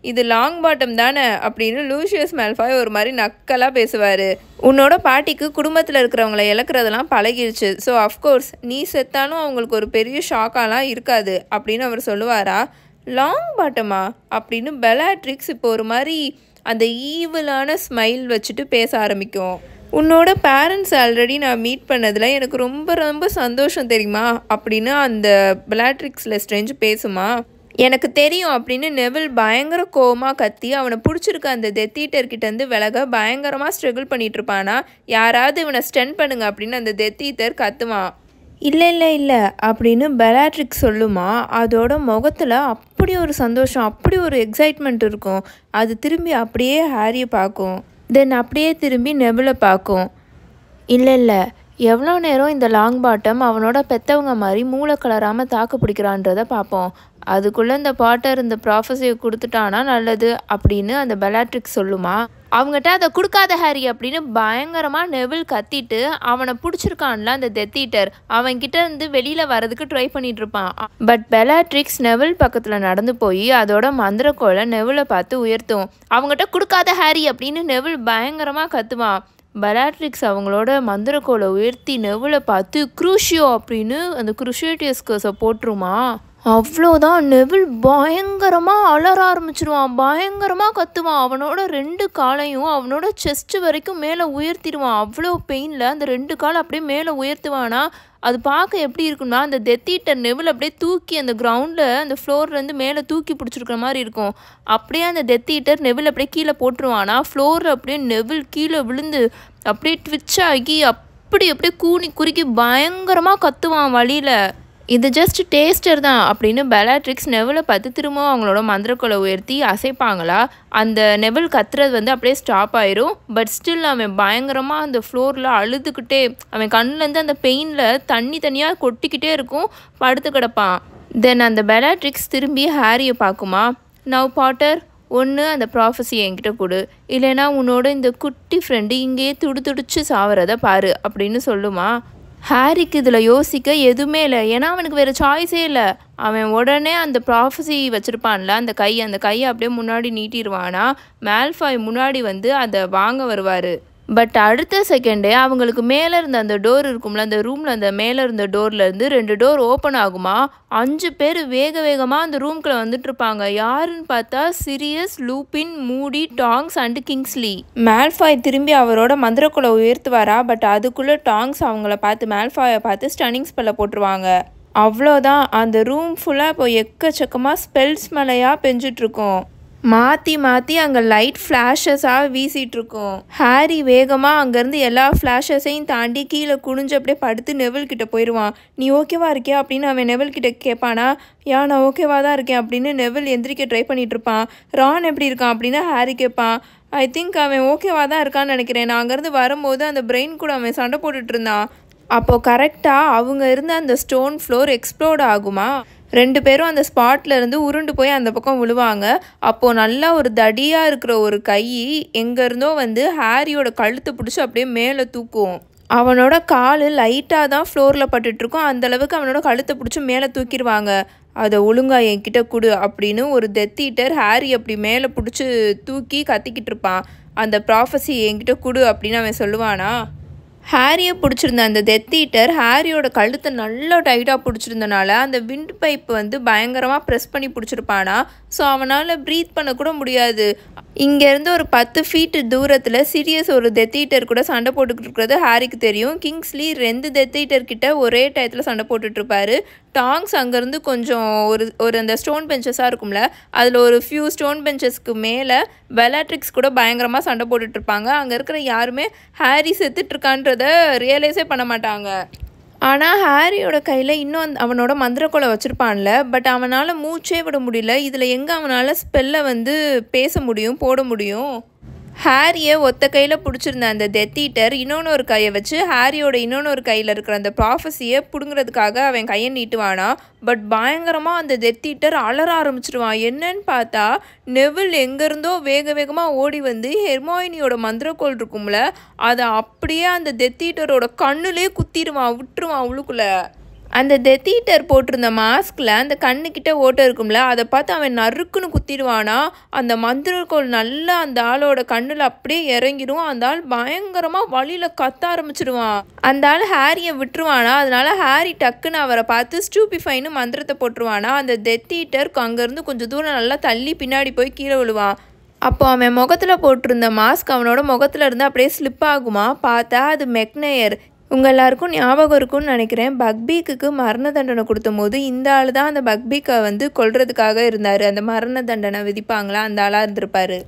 இது லாங் பாட்டம் தானே அப்படின்னு லூஷியஸ் மேல்ஃபாய் ஒரு மாதிரி நக்கலாக பேசுவார். உன்னோட பாட்டிக்கு குடும்பத்தில் இருக்கிறவங்கள இழக்கிறதெல்லாம் பழகிருச்சு. ஸோ அஃப்கோர்ஸ் நீ செத்தாலும் அவங்களுக்கு ஒரு பெரிய ஷாக்காலாம் இருக்காது அப்படின்னு அவர் சொல்லுவாரா. லாங் பாட்டமா அப்படின்னு பெலாட்ரிக்ஸ் இப்போ ஒரு மாதிரி அந்த ஈவலான ஸ்மைல் வச்சுட்டு பேச ஆரம்பிக்கும். உன்னோட பேரண்ட்ஸ் ஆல்ரெடி நான் மீட் பண்ணதில் எனக்கு ரொம்ப ரொம்ப சந்தோஷம் தெரியுமா அப்படின்னு அந்த பெலாட்ரிக்ஸ் லெஸ்ட்ரேஞ்ச் பேசுமா. எனக்கு தெரியும் அப்படின்னு நெவில் பயங்கர கோவமாக கத்தி அவனை பிடிச்சிருக்க அந்த டெத் ஈட்டர்கிட்டேருந்து விலக பயங்கரமாக ஸ்ட்ரகிள் பண்ணிகிட்டு இருப்பானா. யாராவது இவனை ஸ்டென் பண்ணுங்க அப்படின்னு அந்த டெத் ஈட்டர் கத்துவான். இல்லை அப்படின்னு பெலாட்ரிக்ஸ் சொல்லுமா. அதோட முகத்தில் அப்படி ஒரு சந்தோஷம், அப்படி ஒரு எக்ஸைட்மெண்ட் இருக்கும். அது திரும்பி அப்படியே ஹாரியை பார்க்கும். தென் அப்படியே திரும்பி நெவிலை பார்க்கும். இல்லை எவ்வளோ நேரம் இந்த லாங் பாட்டம் அவனோட பெற்றவங்க மாதிரி மூளை கலராமல் தாக்கு பிடிக்கிறான்றதை பார்ப்போம். அதுக்குள்ளே இந்த பாட்டர் இந்த ப்ராஃபஸியை கொடுத்துட்டானா நல்லது அப்படின்னு அந்த பெலாட்ரிக்ஸ் சொல்லுமா. அவங்ககிட்ட அதை கொடுக்காத ஹாரி அப்படின்னு பயங்கரமாக நெவில் கத்திட்டு அவனை பிடிச்சிருக்கான்ல அந்த டெத் ஈட்டர், அவன்கிட்ட இருந்து வெளியில் வரதுக்கு ட்ரை பண்ணிட்டு இருப்பான். பட் பெலாட்ரிக்ஸ் நெவில் பக்கத்தில் நடந்து போய் அதோட மந்திரக்கோலை நெவிலை பார்த்து உயர்த்தும். அவங்ககிட்ட கொடுக்காத ஹாரி அப்படின்னு நெவில் பயங்கரமாக கத்துவான். பெலாட்ரிக்ஸ் அவங்களோட மந்திரக்கோலை உயர்த்தி நெவிலை பார்த்து க்ரூஷியோ அப்படின்னு அந்த க்ரூஷியேட்டியஸ் கர்ஸை போட்டுருமா. அவ்வளோதான், நெவில் பயங்கரமாக அலற ஆரம்பிச்சிருவான், பயங்கரமாக கத்துவான். அவனோட 2 காலையும் அவனோட செஸ்ட்டு வரைக்கும் மேலே உயர்த்திடுவான். அவ்வளோ பெயினில் அந்த 2 காலை அப்படியே மேலே உயர்த்துவானா. அது பார்க்க எப்படி இருக்குன்னா அந்த டெத் ஈட்டர் நெவில் அப்படியே தூக்கி அந்த கிரவுண்டில் அந்த ஃப்ளோர்லேருந்து மேலே தூக்கி பிடிச்சிருக்கிற மாதிரி இருக்கும். அப்படியே அந்த டெத் ஈட்டர் நெவில் அப்படியே கீழே போட்டுருவானா. ஃப்ளோரில் அப்படியே நெவில் கீழே விழுந்து அப்படியே ட்விட்ச் ஆகி அப்படியே கூனி குறுக்கி பயங்கரமாக கத்துவான் வழியில். இது ஜஸ்ட் டேஸ்டர் தான் அப்படின்னு பெலாட்ரிக்ஸ் நெவிலை பார்த்து திரும்பவும் அவங்களோட மந்திரக்கோலை உயர்த்தி அசைப்பாங்களா. அந்த நெவில் கத்துறது வந்து அப்படியே ஸ்டாப் ஆயிரும். பட் ஸ்டில் அவன் பயங்கரமாக அந்த ஃப்ளோரில் அழுதுகிட்டே அவன் கண்ணிலேருந்து அந்த பெயினில் தனியாக கொட்டிக்கிட்டே இருக்கும், படுத்து கிடப்பான். தென் அந்த பெலாட்ரிக்ஸ் திரும்பி ஹாரியை பார்க்குமா. நவ் பாட்டர், ஒன்று அந்த ப்ராஃபஸி என்கிட்ட கொடு, இல்லைனா உன்னோட இந்த குட்டி ஃப்ரெண்டு இங்கேயே துடிச்சு சாவறதை பாரு அப்படின்னு சொல்லுமா. ஹாரிக்கு இதில் யோசிக்க எதுவுமே இல்லை, ஏன்னா அவனுக்கு வேறு சாய்ஸே இல்லை. அவன் உடனே அந்த ப்ராஃபஸி வச்சுருப்பான்ல அந்த கையை அப்படியே முன்னாடி நீட்டிடுவானா. மேல்ஃபாய் முன்னாடி வந்து அதை வாங்க வருவார். பட் அடுத்த செகண்டே அவங்களுக்கு மேலே இருந்த அந்த டோர் இருக்கும்ல, அந்த ரூமில் அந்த மேலே இருந்த டோர்லேருந்து 2 டோர் ஓப்பன் ஆகுமா. 5 பேர் வேகமாக அந்த ரூம்குள்ளே வந்துட்டு இருப்பாங்க. யாருன்னு பார்த்தா சிரியஸ், லூபின், மூடி, டாங்ஸ் அண்டு கிங்ஸ்லி. மேல்ஃபாய் திரும்பி அவரோட மந்திரக்குள்ள உயர்த்துவாரா. பட் அதுக்குள்ளே டாங்ஸ் அவங்கள பார்த்து மேல்ஃபாயை பார்த்து ஸ்டன்னிங் ஸ்பெல்லை போட்டுருவாங்க. அவ்வளோதான், அந்த ரூம் ஃபுல்லாக இப்போ எக்கச்சக்கமாக ஸ்பெல்ஸ் மழையாக பெஞ்சிட்ருக்கோம். மாற்றி மாற்றி அங்கே லைட் ஃப்ளாஷஸாக வீசிகிட்ருக்கோம். ஹாரி வேகமாக அங்கேருந்து எல்லா ஃப்ளாஷஸையும் தாண்டி கீழே குனிஞ்சு அப்படியே படுத்து நெவில் கிட்ட போயிடுவான். நீ ஓகேவா இருக்கியா அப்படின்னு அவன் நெவில் கிட்ட கேட்பானா. நான் ஓகேவா தான் இருக்கேன் அப்படின்னு நெவில் எந்திரிக்க ட்ரை பண்ணிகிட்ருப்பான். ரான் எப்படி இருக்கான் அப்படின்னு ஹாரி கேட்பான். ஐ திங்க் அவன் ஓகேவா தான் இருக்கான்னு நினைக்கிறேன். நான் அங்கேருந்து வரும்போது அந்த பிரெயின் கூட அவன் சண்டை போட்டுட்டு இருந்தான். அப்போது கரெக்டாக அவங்க இருந்த அந்த ஸ்டோன் ஃப்ளோர் எக்ஸ்ப்ளோர்ட் ஆகுமா. 2 பேரும் அந்த ஸ்பாட்ல இருந்து உருண்டு போய் அந்த பக்கம் விழுவாங்க. அப்போது நல்லா ஒரு தடியாக இருக்கிற ஒரு கை எங்கேருந்தோ வந்து ஹாரியோட கழுத்தை பிடிச்சி அப்படியே மேலே தூக்கும். அவனோட கால் லைட்டாக தான் ஃப்ளோரில் பட்டுட்ருக்கும். அந்தளவுக்கு அவனோட கழுத்தை பிடிச்சி மேலே தூக்கிடுவாங்க. அதை ஒழுங்கா என்கிட்ட கொடு அப்படின்னு ஒரு டெத் ஈட்டர் ஹாரி அப்படி மேலே பிடிச்சி தூக்கி கத்திக்கிட்டு இருப்பான். அந்த ப்ராஃபஸி என்கிட்ட கொடு அப்படின்னு அவன் சொல்லுவானா. ஹாரியை பிடிச்சிருந்த அந்த டெத் ஈட்டர் ஹாரியோட கழுத்தை நல்லா டைட்டாக பிடிச்சிருந்தனால அந்த விண்ட் பைப் வந்து பயங்கரமாக ப்ரெஸ் பண்ணி பிடிச்சிருப்பானா. ஸோ அவனால் ப்ரீத் பண்ணக்கூட முடியாது. இங்கேருந்து ஒரு 10 ஃபீட் தூரத்தில் சீரியஸ் ஒரு டெத் ஈட்டர் கூட சண்டை போட்டுக்கிட்டு இருக்கிறது ஹாரிக்கு தெரியும். கிங்ஸ்லி 2 டெத் ஈட்டர் கிட்ட ஒரே டயத்தில் சண்டை போட்டுட்ருப்பாரு. டாங்ஸ் அங்கேருந்து கொஞ்சம் ஒரு அந்த ஸ்டோன் பெஞ்சஸாக இருக்கும்ல, அதில் ஒரு ஃபியூ ஸ்டோன் பெஞ்சஸ்க்கு மேலே பெலாட்ரிக்ஸ் கூட பயங்கரமாக சண்டை போட்டுட்ருப்பாங்க. அங்கே இருக்கிற யாருமே ஹாரி செத்துட்ருக்கான்றதை ரியலைஸே பண்ண மாட்டாங்க. ஆனால் ஹாரியோட கையில் இன்னும் அவனோட மந்திரக்கோலை வச்சுருப்பான்ல, பட் அவனால் மூச்சே விட முடியல. இதில் எங்கே அவனால் ஸ்பெல்லை வந்து பேச முடியும், போட முடியும். ஹாரியை ஒத்த கையில் பிடிச்சிருந்த அந்த டெத் ஈட்டர் இன்னொன்று ஒரு கையை வச்சு ஹாரியோட இன்னொன்று ஒரு கையில் இருக்கிற அந்த ப்ராஃபஸியை பிடுங்கிறதுக்காக அவன் கையை நீட்டுவானா. பட் பயங்கரமாக அந்த டெத் ஈட்டர் அலற ஆரம்பிச்சிடுவான். என்னன்னு பார்த்தா நெவில் எங்கேருந்தோ வேக வேகமாக ஓடி வந்து ஹெர்மாயினியோட மந்திரக்கோள் இருக்கும்ல, அதை அப்படியே அந்த டெத் ஈட்டரோட கண்ணுலேயே குத்திடுவான், விட்டுருவான் உள்ளுக்குள்ளே. அந்த டெத் ஈட்டர் போட்டிருந்த மாஸ்கில் அந்த கண்ணுக்கிட்ட ஓட்டை இருக்கும்ல, அதை பார்த்து அவன் நறுக்குன்னு குத்திடுவானா. அந்த மந்திரக்கோள் நல்லா அந்த ஆளோட கண்ணில் அப்படியே இறங்கிடும். அந்த ஆள் பயங்கரமாக வழியில் கத்த ஆரம்பிச்சிடுவான். அந்த ஆள் ஹாரியை விட்டுருவானா. அதனால ஹாரி டக்குன்னு அவரை பார்த்து ஸ்டூபிஃபைன்னு மந்திரத்தை போட்டுருவானா. அந்த டெத் ஈட்டர் அங்கேருந்து கொஞ்சம் தூரம் நல்லா தள்ளி பின்னாடி போய் கீழே விழுவான். அப்போ அவன் முகத்தில் போட்டிருந்த மாஸ்க் அவனோட முகத்தில் இருந்து அப்படியே ஸ்லிப் ஆகுமா. பார்த்தா அது மெக்னேயர். உங்கள் எல்லாருக்கும் ஞாபகம் இருக்கும்னு நினைக்கிறேன், பக்பீக்கு மரண தண்டனை கொடுத்த போது இந்த ஆள் தான் அந்த பக்பீக்கை வந்து கொல்றதுக்காக இருந்தார். அந்த மரண தண்டனை விதிப்பாங்களா, அந்த ஆளாக இருந்திருப்பார்.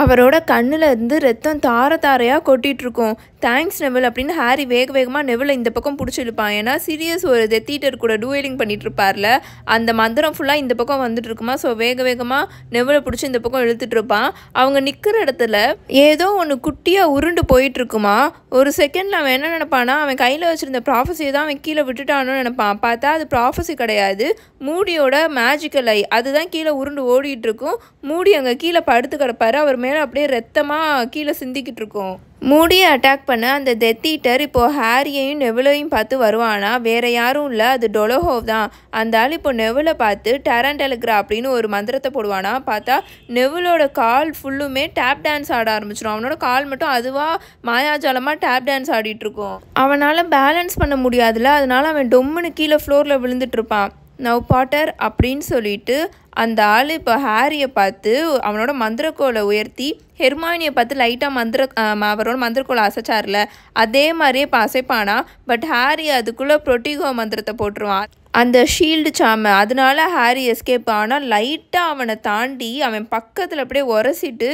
அவரோட கண்ணில் இருந்து ரத்தம் தார தாரையாக கொட்டிகிட்ருக்கும். தேங்க்ஸ் நெவில் அப்படின்னு ஹாரி வேக வேகமாக நெவிலை இந்த பக்கம் பிடிச்சி இழுப்பான். ஏன்னா சீரியஸ் ஒரு டெத் ஈட்டர் கூட டூயலிங் பண்ணிட்டு இருப்பார்ல, அந்த மந்திரம் ஃபுல்லாக இந்த பக்கம் வந்துட்டு இருக்குமா. ஸோ வேக வேகமாக நெவிலை பிடிச்சி இந்த பக்கம் இழுத்துட்டு இருப்பான். அவங்க நிற்கிற இடத்துல ஏதோ ஒன்று குட்டியாக உருண்டு போயிட்டுருக்குமா. ஒரு செகண்டில் அவன் என்ன நினைப்பானா, அவன் கையில் வச்சுருந்த ப்ராஃபஸியை தான் அவன் கீழே விட்டுட்டான்னு நினைப்பான். பார்த்தா அது ப்ராஃபஸி கிடையாது, மூடியோட மேஜிக்கல் ஐ. அதுதான் கீழே உருண்டு ஓடிட்டு இருக்கும். மூடி அங்கே கீழே படுத்து கிடப்பாரு. அவர் மேலே அப்படியே ரத்தமாக கீழே சிந்திக்கிட்டு இருக்கும். மூடியை அட்டாக் பண்ண அந்த டெத் ஈட்டர் இப்போது ஹாரியையும் நெவிலையும் பார்த்து வருவானா. வேறு யாரும் இல்லை, அது டொலோஹோவ் தான். அந்த ஆள் இப்போ நெவிலை பார்த்து டேரண்டெலக்ரா அப்படின்னு ஒரு மந்திரத்தை போடுவானா. பார்த்தா நெவிலோட கால் ஃபுல்லுமே டேப் டான்ஸ் ஆட ஆரம்பிச்சிடும். அவனோட கால் மட்டும் அதுவாக மாயாஜாலமாக டேப் டான்ஸ் ஆடிட்டுருக்கும். அவனால் பேலன்ஸ் பண்ண முடியாதுல்ல, அதனால அவன் டொம்முன்னு கீழே ஃப்ளோரில் விழுந்துட்டுருப்பான். நவ் பாட்டர் அப்படின்னு சொல்லிட்டு அந்த ஆள் இப்போ ஹாரியை பார்த்து அவனோட மந்திரக்கோலை உயர்த்தி ஹெர்மாயினியை பார்த்து லைட்டாக அவரோட மந்திரக்கோலை அசைச்சார்ல, அதே மாதிரியே இப்போ அசைப்பானா. பட் ஹாரி அதுக்குள்ளே ப்ரொட்டிகோ மந்திரத்தை போட்டுருவான், அந்த ஷீல்டு சாம. அதனால ஹாரி எஸ்கேப். ஆனால் லைட்டாக அவனை தாண்டி அவன் பக்கத்தில் அப்படியே உரசிட்டு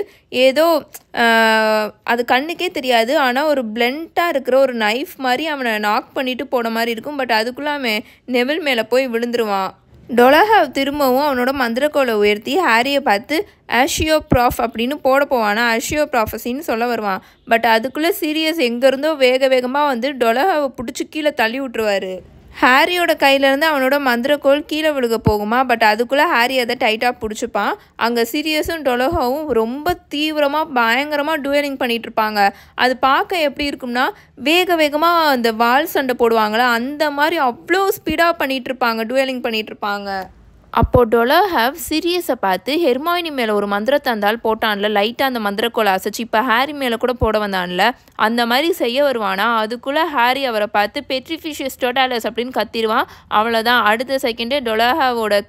ஏதோ அது கண்ணுக்கே தெரியாது, ஆனால் ஒரு பிளண்ட்டாக இருக்கிற ஒரு நைஃப் மாதிரி அவனை நாக் பண்ணிட்டு போன மாதிரி இருக்கும். பட் அதுக்குள்ளே அவன் நெவில் மேலே போய் விழுந்துருவான். டொலோஹாவ் திரும்பவும் அவனோட மந்திரக்கோலை உயர்த்தி ஹாரியை பார்த்து ஆஷியோ ப்ராஃப் அப்படின்னு போட போவானா. ஆஷியோ ப்ராஃபஸின்னு சொல்ல வருவான். பட் அதுக்குள்ளே சீரியஸ் எங்கேருந்தோ வேக வேகமாக வந்து டொலோஹாவை பிடிச்சி கீழே தள்ளி விட்டுருவார். ஹாரியோட கையிலேருந்து அவனோட மந்திரக்கோள் கீழே விழுக போகுமா. பட் அதுக்குள்ளே ஹாரி அதை டைட்டாக பிடிச்சிப்பான். அங்கே சீரியஸும் டொலோஹாவும் ரொம்ப தீவிரமாக பயங்கரமாக டூயலிங் பண்ணிகிட்ருப்பாங்க. அது பார்க்க எப்படி இருக்கும்னா, வேக வேகமாக அந்த வால் சண்டை போடுவாங்களா, அந்த மாதிரி அவ்வளோ ஸ்பீடாக பண்ணிகிட்ருப்பாங்க, டூயலிங் பண்ணிகிட்ருப்பாங்க. அப்போது டொலோஹாவ் சீரியஸை பார்த்து ஹெர்மாயினி மேலே ஒரு மந்திரத்தை அந்த ஆள் போட்டான்ல, லைட்டாக அந்த மந்திரக்கோலை அசைச்சு இப்போ ஹாரி மேலே கூட போட வந்தான்ல, அந்த மாதிரி செய்ய வருவானா. அதுக்குள்ளே ஹாரி அவரை பார்த்து பெட்ரிஃபிஷியஸ் டோட்டாலஸ் அப்படின்னு கத்திடுவான். அவ்வளோதான், அடுத்த செகண்டே டொலோஹாவோட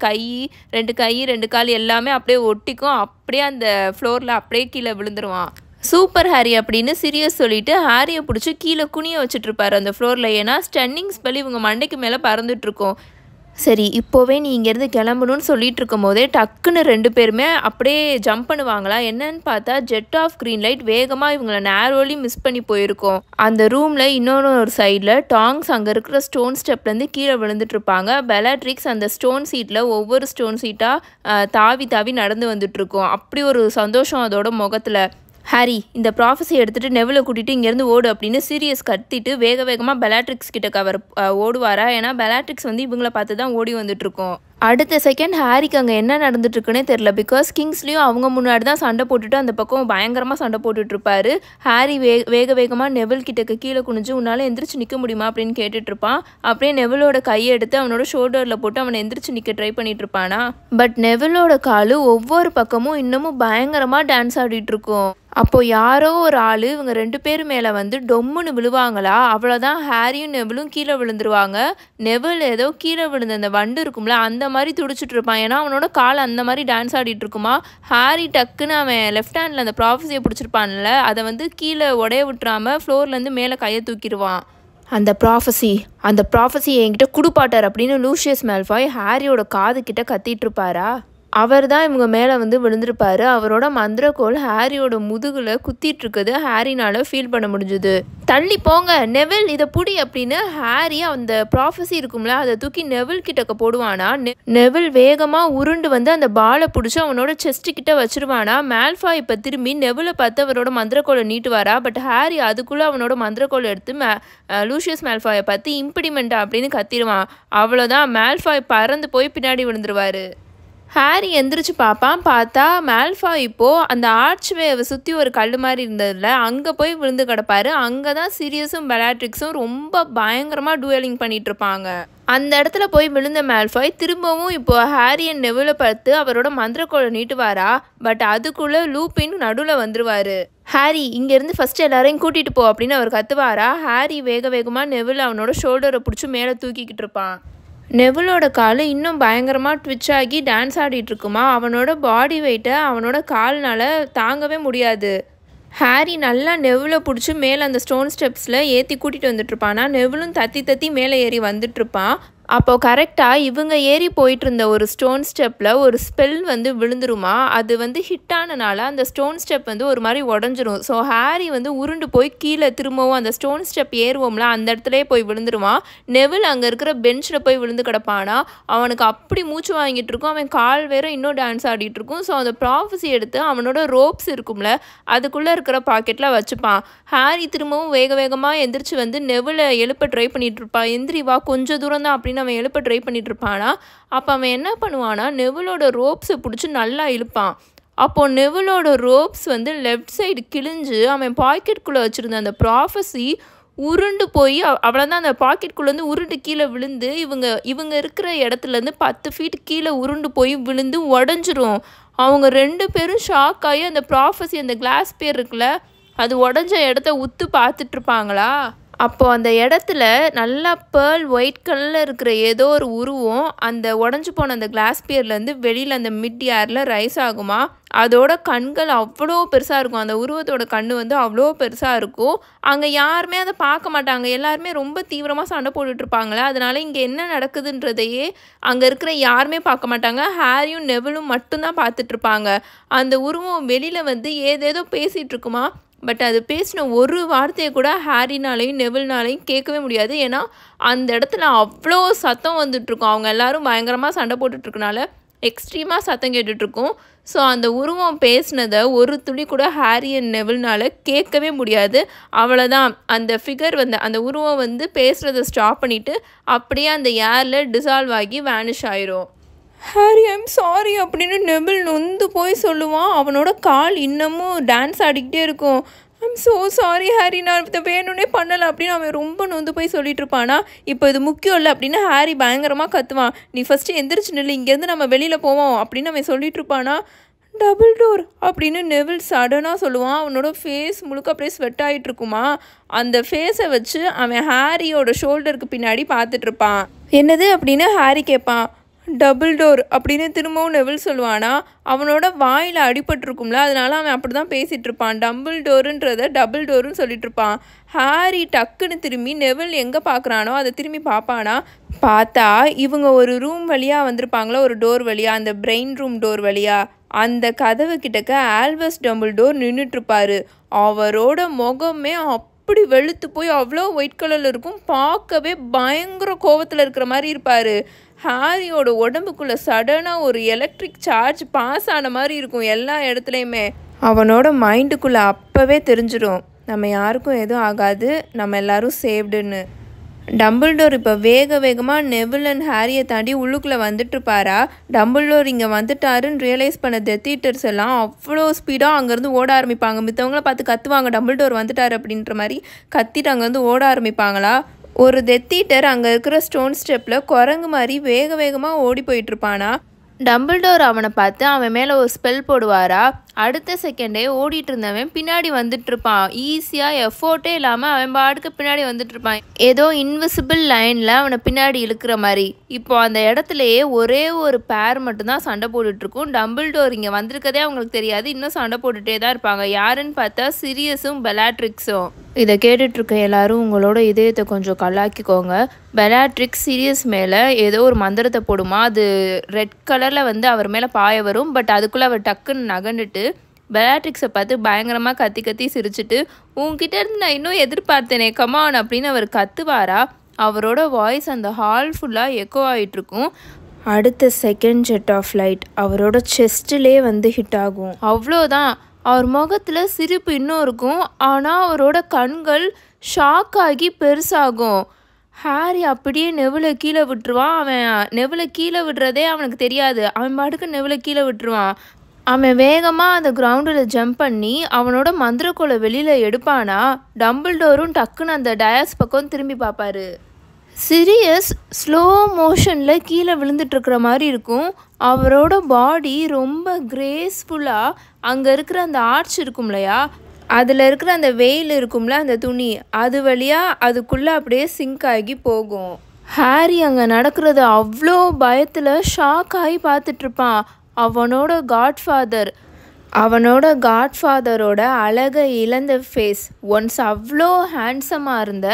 ரெண்டு கை 2 கால் எல்லாமே அப்படியே ஒட்டிக்கும். அப்படியே அந்த ஃப்ளோரில் அப்படியே கீழே விழுந்துருவான். சூப்பர் ஹாரி அப்படின்னு சீரியஸ் சொல்லிட்டு ஹாரியை பிடிச்சி கீழே குனிய வச்சுட்ருப்பாரு அந்த ஃப்ளோரில். ஏன்னா ஸ்டன்னிங் ஸ்பெல் இவங்க மண்டைக்கு மேலே பறந்துட்டுருக்கோம். சரி, இப்போவே நீ இங்கேருந்து கிளம்பணும்னு சொல்லிட்டு இருக்கும் போதே டக்குன்னு 2 பேருமே அப்படியே ஜம்ப் பண்ணுவாங்களா? என்னன்னு பார்த்தா ஜெட் ஆஃப் க்ரீன் லைட் வேகமாக இவங்கள நேரோலி மிஸ் பண்ணி போயிருக்கோம். அந்த ரூமில் ஒரு சைடில் டாங்ஸ் அங்கே இருக்கிற ஸ்டோன் ஸ்டெப்லேருந்து கீழே விழுந்துட்டு இருப்பாங்க. பெலாட்ரிக்ஸ் அந்த ஸ்டோன் சீட்டில் ஒவ்வொரு ஸ்டோன் சீட்டாக தாவி தாவி நடந்து வந்துட்டுருக்கோம். அப்படி ஒரு சந்தோஷம் அதோட முகத்தில். ஹாரி, இந்த ப்ராஃபஸி எடுத்துகிட்டு நெவிலை கூட்டிகிட்டு இங்கேருந்து ஓடு அப்படின்னு சீரியஸ் கத்திட்டு வேகமாக பெலாட்ரிக்ஸ் கிட்ட ஓடுவாரா? ஏன்னா பெலாட்ரிக்ஸ் இவங்கள பார்த்து தான் ஓடி வந்துட்டுருக்கோம். அடுத்த செகண்ட் ஹாரிக்கு அங்கே என்ன நடந்துட்டுருக்குன்னே தெரில. பிகாஸ் கிங்ஸ்லேயும் அவங்க முன்னாடி தான் சண்டை போட்டுட்டு அந்த பக்கம் பயங்கரமாக சண்டை போட்டுட்ருப்பாரு. ஹாரி வேகமாக நெவில் கிட்டக்கு கீழே குனிஞ்சு உன்னால் எந்திரிச்சு நிற்க முடியுமா அப்படின்னு கேட்டுட்ருப்பான். அப்படியே நெவிலோட கையை எடுத்து அவனோட ஷோல்டரில் போட்டு அவனை எந்திரிச்சு நிற்க ட்ரை பண்ணிட்டு இருப்பானா. பட் நெவிலோட காலு ஒவ்வொரு பக்கமும் இன்னமும் பயங்கரமாக டான்ஸ் ஆடிட்டுருக்கும். அப்போது யாரோ ஒரு ஆள் இவங்க 2 பேர் மேலே டொம்முன்னு விழுவாங்களா? அவ்வளோதான், ஹாரியும் நெவிலும் கீழே விழுந்துருவாங்க. நெவில் ஏதோ கீழே விழுந்த அந்த வண்டு இருக்கும்ல அந்த மாதிரி துடிச்சிட்டு இருப்பான். ஏன்னா அவனோட கால் அந்த மாதிரி டான்ஸ் ஆடிட்டு இருக்குமா. ஹாரி டக்குன்னு அவன் லெஃப்ட் ஹேண்டில் அந்த ப்ராஃபஸியை பிடிச்சிருப்பான்ல அதை கீழே உடைய விட்டுறாம ஃப்ளோர்லேருந்து மேலே கையை தூக்கிடுவான். அந்த ப்ராஃபஸி என்கிட்ட குடுப்பாட்டார் அப்படின்னு லூசியஸ் மேல்ஃபாய் ஹாரியோட காது கிட்ட கத்திட்டு இருப்பாரா? அவர் தான் இவங்க மேலே விழுந்திருப்பாரு. அவரோட மந்திரக்கோள் ஹாரியோட முதுகில் குத்திட்டு இருக்குது. ஹாரினால் ஃபீல் பண்ண முடிஞ்சுது. தள்ளி போங்க நெவில், இதை புடி அப்படின்னு ஹாரி அந்த ப்ராஃபஸி இருக்கும்ல அதை தூக்கி நெவில் கிட்டக்க போடுவானா. நெவில் வேகமாக உருண்டு அந்த பாலை பிடிச்சி அவனோட செஸ்ட்டு கிட்ட வச்சிருவானா. மேல்ஃபாய் இப்போ திரும்பி நெவிலை பார்த்து அவரோட மந்திரக்கோளை நீட்டுவாரா. பட் ஹாரி அதுக்குள்ளே அவனோட மந்திரக்கோளை எடுத்து லூசியஸ் மேல்ஃபாயை பார்த்து இம்பிடிமெண்ட்டா அப்படின்னு கத்திடுவான். அவ்வளோதான், மேல்ஃபாய் பறந்து போய் பின்னாடி விழுந்துருவாரு. ஹாரி எந்திரிச்சு பார்ப்பான். பார்த்தா மேல்ஃபாய் இப்போது அந்த ஆர்ச்வேவை சுற்றி ஒரு கல் மாதிரி இருந்ததில்ல அங்கே போய் விழுந்து கிடப்பாரு. அங்கே தான் சீரியஸும் பெலாட்ரிக்ஸும் ரொம்ப பயங்கரமாக டூயலிங் பண்ணிகிட்டு இருப்பாங்க. அந்த இடத்துல போய் விழுந்த மேல்ஃபாய் திரும்பவும் இப்போது ஹாரி அண்ட் நெவிலை பார்த்து அவரோட மந்திரக்கோளை நீட்டுவாரா. பட் அதுக்குள்ளே லூப்பின் நடுவில் வந்துருவார். ஹாரி, இங்கேருந்து ஃபஸ்ட்டு எல்லாரையும் கூட்டிகிட்டு போ அப்படின்னு அவர் கத்துவாரா. ஹாரி வேகமாக நெவில் அவனோட ஷோல்டரை பிடிச்சி மேலே தூக்கிக்கிட்டு இருப்பான். நெவிலோட கால் இன்னும் பயங்கரமாக ட்விச் ஆகி டான்ஸ் ஆடிட்டுருக்குமா. அவனோட பாடி வெயிட்டை அவனோட கால்னால் தாங்கவே முடியாது. ஹாரி நல்லா நெவிலை பிடிச்சி மேலே அந்த ஸ்டோன் ஸ்டெப்ஸில் ஏற்றி கூட்டிகிட்டு வந்துட்டுருப்பானா. நெவிலும் தத்தி மேலே ஏறி வந்துட்டுருப்பான். அப்போது கரெக்டாக இவங்க ஏறி போயிட்டு இருந்த ஒரு ஸ்டோன் ஸ்டெப்பில் ஒரு ஸ்பெல் விழுந்துருமா. அது ஹிட் ஆனனால அந்த ஸ்டோன் ஸ்டெப் ஒரு மாதிரி உடஞ்சிரும். ஸோ ஹாரி உருண்டு போய் கீழே திரும்பவும் அந்த ஸ்டோன் ஸ்டெப் ஏறுவோம்ல அந்த இடத்துலேயே போய் விழுந்துருவான். நெவில் அங்கே இருக்கிற பெஞ்சில் போய் விழுந்து கிடப்பானா. அவனுக்கு அப்படி மூச்சு வாங்கிட்டு இருக்கும். அவன் கால் வேற இன்னும் டான்ஸ் ஆடிட்டு இருக்கும். ஸோ அந்த ப்ராஃபஸி எடுத்து அவனோட ரோப்ஸ் இருக்கும்ல அதுக்குள்ளே இருக்கிற பாக்கெட்டில் வச்சுப்பான். ஹாரி திரும்பவும் வேகமாக எந்திரிச்சு நெவிலை எழுப்ப ட்ரை பண்ணிட்டு இருப்பான். எந்திரி வா, கொஞ்சம் தூரம் தான் அப்படின்னு அவன் எழுப்ப ட்ரை பண்ணிட்டு இருப்பானா. அப்போ அவன் என்ன பண்ணுவானா, நெவிலோட ரோப்ஸை பிடிச்சி நல்லா இழுப்பான். அப்போது நெவிலோட ரோப்ஸ் லெஃப்ட் சைடு கிழிஞ்சு அவன் பாக்கெட்டுக்குள்ளே வச்சுருந்த அந்த உருண்டு போய் அவ்வளோதான் அந்த பாக்கெட்டுக்குள்ளேருந்து உருண்டு கீழே விழுந்து இவங்க இருக்கிற இடத்துலேருந்து 10 ஃபீட் கீழே உருண்டு போய் விழுந்து உடஞ்சிரும். அவங்க 2 பேரும் ஷாக் ஆகி அந்த ப்ராஃபஸி அந்த கிளாஸ் பேர் இருக்குல்ல அது உடஞ்ச இடத்த உத்து பார்த்துட்ருப்பாங்களா. அப்போது அந்த இடத்துல நல்லா பேர்ல் ஒயிட் கலரில் இருக்கிற ஏதோ ஒரு உருவம் அந்த உடஞ்சி போன அந்த கிளாஸ் பியர்லேருந்து வெளியில் அந்த மிட் ஏரில் ரைஸ் ஆகுமா. அதோட கண்கள் அவ்வளோ பெருசாக இருக்கும். அந்த உருவத்தோட கண் அவ்வளோ பெருசாக இருக்கும். அங்கே யாருமே அதை பார்க்க மாட்டாங்க. எல்லாருமே ரொம்ப தீவிரமாக சண்டை போட்டுட்ருப்பாங்களே. அதனால் இங்கே என்ன நடக்குதுன்றதையே அங்கே இருக்கிற யாருமே பார்க்க மாட்டாங்க. ஹாரியும் நெவிலும் மட்டும்தான் பார்த்துட்ருப்பாங்க. அந்த உருவம் வெளியில் ஏதேதோ பேசிகிட்டு இருக்குமா. பட் அது பேசின ஒரு வார்த்தையை கூட ஹாரினாலையும் நெவில்னாலையும் கேட்கவே முடியாது. ஏன்னா அந்த இடத்துல அவ்வளோ சத்தம் வந்துட்டுருக்கும். அவங்க எல்லோரும் பயங்கரமாக சண்டை போட்டுட்ருக்கனால எக்ஸ்ட்ரீமாக சத்தம் கேட்டுட்ருக்கும். ஸோ அந்த உருவம் பேசினதை ஒரு துளி கூட ஹாரி அண்ட் நெவில்னால் கேட்கவே முடியாது. அவ்வளோதான், அந்த ஃபிகர் அந்த உருவம் பேசுகிறத ஸ்டாப் பண்ணிவிட்டு அப்படியே அந்த ஏரில் டிசால்வ் ஆகி வேனிஷ் ஆயிரும். ஹாரி ஐம் சாரி அப்படின்னு நெவில் நொந்து போய் சொல்லுவான். அவனோட கால் இன்னமும் டான்ஸ் ஆடிக்கிட்டே இருக்கும். ஐம் ஸோ சாரி ஹாரி, நான் இதை வேணும்னே பண்ணலை அப்படின்னு அவன் ரொம்ப நொந்து போய் சொல்லிட்டு இருப்பானா. இப்போ இது முக்கியம் இல்லை அப்படின்னு ஹாரி பயங்கரமாக கத்துவான். நீ ஃபஸ்ட்டு எந்திரிச்சு நில்லு, இங்கேருந்து நம்ம வெளியில் போவோம் அப்படின்னு அவன் சொல்லிட்டு இருப்பானா. டபுள் டோர் அப்படின்னு நெவில் சடனாக சொல்லுவான். அவனோட ஃபேஸ் முழுக்க அப்படியே ஸ்வெட் ஆகிட்டு இருக்குமா. அந்த ஃபேஸை வச்சு அவன் ஹாரியோட ஷோல்டருக்கு பின்னாடி பார்த்துட்ருப்பான். என்னது அப்படின்னு ஹாரி கேட்பான். டபுள் டோர் அப்படின்னு திரும்பவும் நெவில் சொல்லுவானா. அவனோட வாயில் அடிபட்டிருக்கும்ல, அதனால அவன் அப்படி தான் பேசிகிட்டு இருப்பான். டபுள் டோருன்றதை டபுள் டோருன்னு சொல்லிட்டு இருப்பான். ஹாரி டக்குன்னு திரும்பி நெவில் எங்கே பார்க்குறானோ அதை திரும்பி பார்ப்பானா. பார்த்தா இவங்க ஒரு ரூம் வழியாக வந்திருப்பாங்களோ, ஒரு டோர் வழியாக, அந்த பிரெயின் ரூம் டோர் வழியாக. அந்த கதவு கிட்டக்க ஆல்பஸ் டம்பிள்டோர் நின்றுட்டுருப்பாரு. அவரோட முகமே அப்படி வெளுத்து போய் அவ்வளோ ஒயிட் கலரில் இருக்கும். பார்க்கவே பயங்கர கோவத்தில் இருக்கிற மாதிரி இருப்பார். ஹாரியோட உடம்புக்குள்ளே சடனாக ஒரு எலக்ட்ரிக் சார்ஜ் பாஸ் ஆன மாதிரி இருக்கும் எல்லா இடத்துலையுமே. அவனோட மைண்டுக்குள்ளே அப்போவே தெரிஞ்சிடும், நம்ம யாருக்கும் எதுவும் ஆகாது, நம்ம எல்லோரும் சேவ்டுன்னு. டம்பிள்டோர் இப்போ வேகமாக நெவில் அண்ட் ஹாரியை தாண்டி உள்ளுக்குள்ளே வந்துட்டுருப்பாரா. டம்பிள்டோர் இங்கே வந்துட்டாருன்னு ரியலைஸ் பண்ண டெத் ஈட்டர்ஸ் எல்லாம் அவ்வளோ ஸ்பீடாக அங்கேருந்து ஓட ஆரம்பிப்பாங்க. மித்தவங்கள பார்த்து கத்துவாங்க, டம்பிள்டோர் வந்துட்டார் அப்படின்ற மாதிரி கத்திட்டு அங்கேருந்து ஓட ஆரம்பிப்பாங்களா. ஒரு டெத் ஈட்டர் அங்கே இருக்கிற ஸ்டோன் ஸ்டெப்பில் குரங்கு மாதிரி வேகமாக ஓடி போயிட்டுருப்பானா. டம்பிள்டோர் அவனை பார்த்து அவன் மேலே ஒரு ஸ்பெல் போடுவாரா. அடுத்த செகண்டே ஓடிட்டு இருந்தவன் பின்னாடி வந்துட்டுருப்பான். ஈஸியாக எஃபோர்ட்டே இல்லாமல் அவன் பாட்டுக்கு பின்னாடி வந்துட்டுருப்பான். ஏதோ இன்விசிபிள் லைனில் அவனை பின்னாடி இழுக்கிற மாதிரி. இப்போ அந்த இடத்துலையே ஒரே ஒரு பேர் மட்டும்தான் சண்டை போட்டுட்ருக்கும். டம்பிள்டோர் இங்கே வந்திருக்கதே அவங்களுக்கு தெரியாது, இன்னும் சண்டை போட்டுகிட்டே தான் இருப்பாங்க. யாருன்னு பார்த்தா சிரியஸும் பெலாட்ரிக்ஸும். இதை கேட்டுட்ருக்க எல்லாரும் உங்களோட இதயத்தை கொஞ்சம் கல்லாக்கிக்கோங்க. பெலாட்ரிக்ஸ் சீரியஸ் மேலே ஏதோ ஒரு மந்திரத்தை போடுமா, அது ரெட் கலரில் வந்து அவர் மேலே பாய வரும். பட் அதுக்குள்ளே அவர் டக்குன்னு நகண்டுட்டு பெலாட்ரிக்ஸை பார்த்து பயங்கரமாக கத்தி சிரிச்சுட்டு, உங்ககிட்ட இருந்து நான் இன்னும் எதிர்பார்த்தேனே கமான் அப்படின்னு அவர் கத்துவாரா. அவரோட வாய்ஸ் அந்த ஹால் ஃபுல்லாக எக்கோ ஆகிட்டுருக்கும். அடுத்த செகண்ட் ஜெட் ஆஃப் லைட் அவரோட செஸ்ட்டிலே வந்து ஹிட் ஆகும். அவ்வளோதான். அவர் முகத்தில் சிரிப்பு இன்னும் இருக்கும், ஆனால் அவரோட கண்கள் ஷாக் ஆகி பெருசாகும். ஹாரி அப்படியே நெவிலை கீழே விட்டுருவான். அவன் நெவிலை கீழே விடுறதே அவனுக்கு தெரியாது. அவன் பாட்டுக்கு நெவிலை கீழே விட்டுருவான். அவன் வேகமாக அந்த கிரவுண்டில் ஜம்ப் பண்ணி அவனோட மந்திரக்கோலை வெளியில் எடுப்பானா. டம்பிள்டோரும் டக்குன்னு அந்த டயாஸ் பக்கம் திரும்பி பார்ப்பாரு. சிரியஸ் ஸ்லோ மோஷனில் கீழே விழுந்துட்டுருக்கிற மாதிரி இருக்கும். அவரோட பாடி ரொம்ப கிரேஸ்ஃபுல்லாக அங்கே இருக்கிற அந்த ஆர்ச் இருக்கும் இல்லையா, அதில் இருக்கிற அந்த வெயில் இருக்கும்ல, அந்த துணி, அது வழியாக அதுக்குள்ளே அப்படியே சிங்க் ஆகி போகும். ஹாரி அங்கே நடக்கிறது அவ்வளோ பயத்தில் ஷாக் ஆகி பார்த்துட்ருப்பான். அவனோட காட்ஃபாதரோட அழகை இழந்த ஃபேஸ், ஒன்ஸ் அவ்வளோ ஹேண்ட்ஸமாக இருந்த